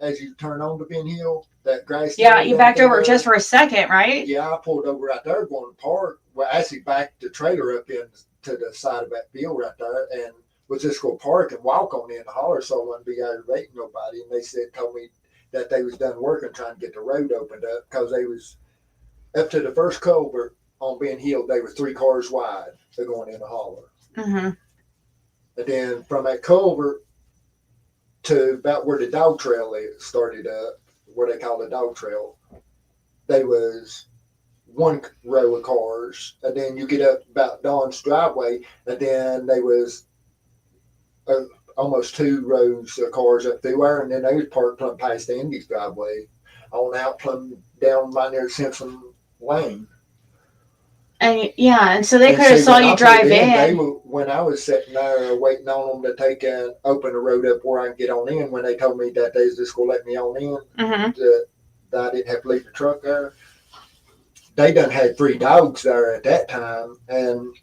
as you turn on to Ben Hill, that grass. Yeah, you backed over just for a second, right? Yeah, I pulled over right there going to park. Well, I actually backed the trailer up in to the side of that field right there and was just going to park and walk on in the holler so I wouldn't be aggravating nobody. And they told me that they was done working trying to get the road opened up because they was up to the first culvert on Ben Hill. They were 3 cars wide. They're going in the holler. Mm-hmm. And then from that culvert to about where the dog trail started up, where they call the dog trail, they was 1 row of cars, and then you get up about Don's driveway, and then they was almost 2 rows of cars up through there, and then they was parked plumb past Andy's driveway, on out plumb down by near Simpson Lane. And so they could have saw you drive in. When I was sitting there waiting on them to open the road up where I can get on in, when they told me that they was just going to let me on in, that I didn't have to leave the truck there. They done had 3 dogs there at that time, and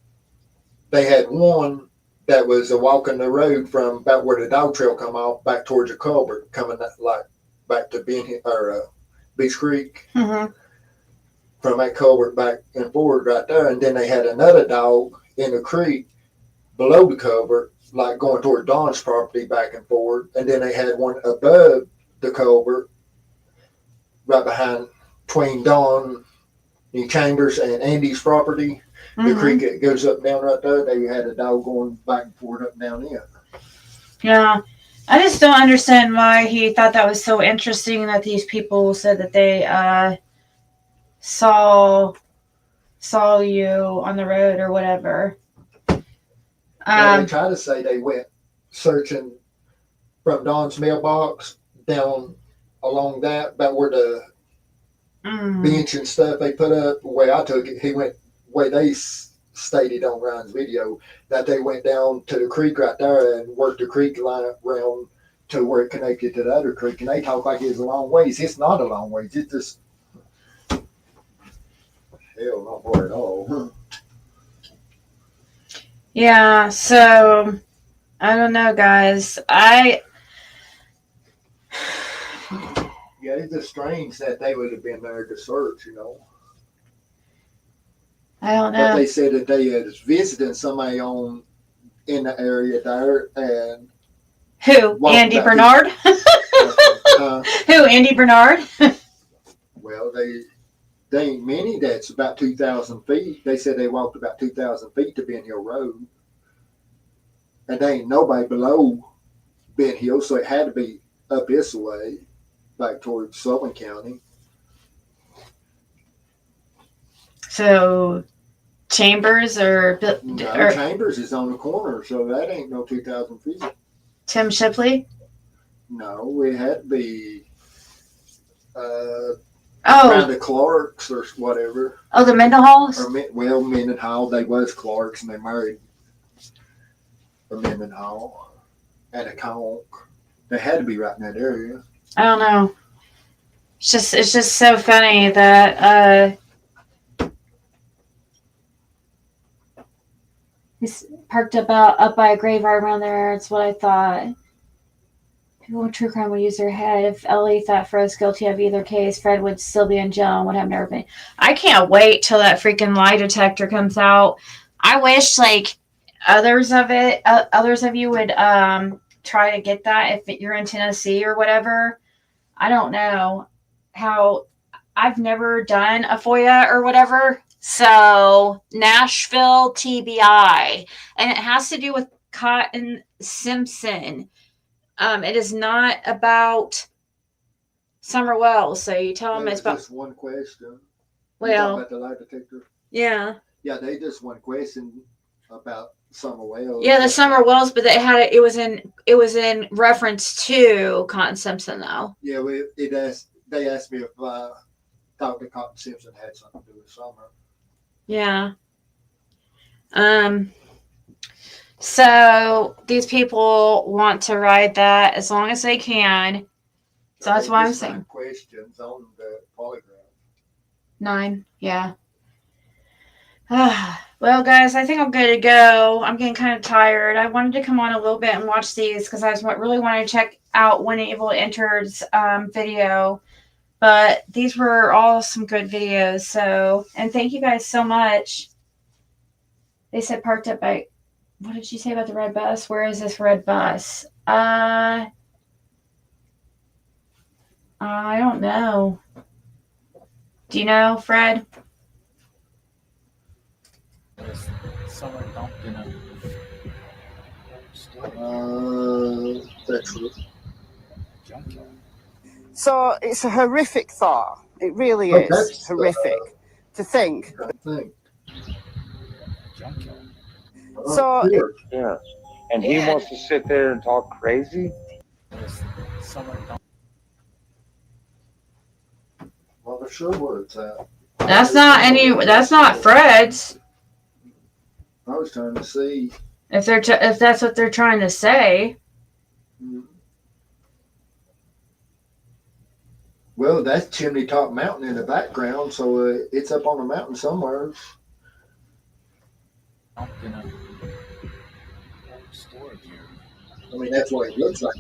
they had one that was walking the road from about where the dog trail come off back towards the culvert, coming back to Beach Creek. Mm-hmm. From that culvert back and forward right there, and then they had another dog in the creek below the culvert, like going toward Don's property back and forward, and then they had one above the culvert, right between Don Chambers and Andy's property. The creek that goes up and down right there, they had a dog going back and forth up and down it. Yeah. I just don't understand why he thought that was so interesting that these people said that they saw you on the road or whatever. They try to say they went searching from Don's mailbox down along that, about where the bench and stuff they put up. The way I took it, he went way they stated on Ryan's video that they went down to the creek right there and worked the creek line around to where it connected to the other creek, and they talk like it's a long ways. It's not a long ways. It's just hell, not far at all. Yeah, so I don't know, guys. Yeah, it's just strange that they would have been there to search, you know. I don't know. But they said that they was visiting somebody in the area there, and who? Andy Bernard? Who? Andy Bernard? Well, they ain't many that's about 2,000 feet. They said they walked about 2,000 feet to Ben Hill Road. And there ain't nobody below Ben Hill, so it had to be up this way, back towards Sullivan County. So, Chambers or Chambers is on the corner, so that ain't no 2,000 feet. Tim Shipley? No, it had to be around the Clarks or whatever. Oh, the Mendenhalls? Well, Mendenhall, they was Clarks, and they married a Mendenhall and a Conk. They had to be right in that area. I don't know. It's just so funny that he's parked up by a graveyard around there. It's what I thought. People with true crime would use their head. If Ellie thought Fred was guilty of either case, Fred would still be in jail and would have never been. I can't wait till that freaking lie detector comes out. I wish others of you would try to get that if you're in Tennessee or whatever. I don't know how. I've never done a FOIA or whatever. So Nashville TBI, and it has to do with Cotton Simpson. It is not about Summer Wells. So you tell them it's about just one question. Well, about the lie detector. Yeah. Yeah, they just one question about Summer Wells. Yeah, the Summer Wells, but they had it. It was in reference to Cotton Simpson, though. Yeah, they asked me if Dr. Cotton Simpson had something to do with Summer. Yeah. So these people want to ride that as long as they can. So that's why I'm saying. Questions on the polygraph. 9, yeah. Well, guys, I think I'm good to go. I'm getting kind of tired. I wanted to come on a little bit and watch these because I really wanted to check out When Evil Enters video. But these were all some good videos. So, and thank you guys so much. They said parked up by, what did she say about the red bus? Where is this red bus? I don't know. Do you know, Fred? Somewhere dumped in a That's true. junkyard. So it's a horrific thought. It really is horrific to think. Junkyard. So yeah, and he wants to sit there and talk crazy. Somewhere dumped. Well, for sure where it's at. That's not Fred's. I was trying to see if that's what they're trying to say. Well, that's Chimney Top Mountain in the background, so it's up on a mountain somewhere. Dumped in a storage area. I mean, that's what it looks like.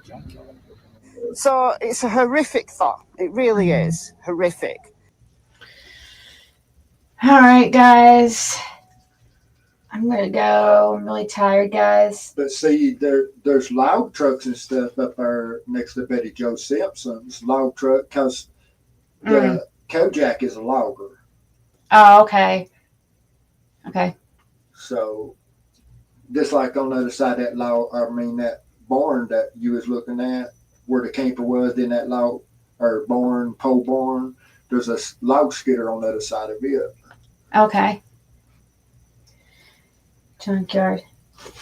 Junkyard. So it's a horrific thought. It really is horrific. All right, guys. I'm going to go. I'm really tired, guys. But see, there's log trucks and stuff up there next to Betty Jo Simpson's log truck because the Kojak is a logger. Oh, okay. Okay. So, just like on the other side of that that barn that you was looking at, where the camper was in that pole barn, there's a log skidder on the other side of it. Okay. Junkyard.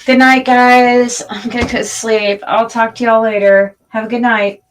Good night, guys. I'm going to go to sleep. I'll talk to y'all later. Have a good night.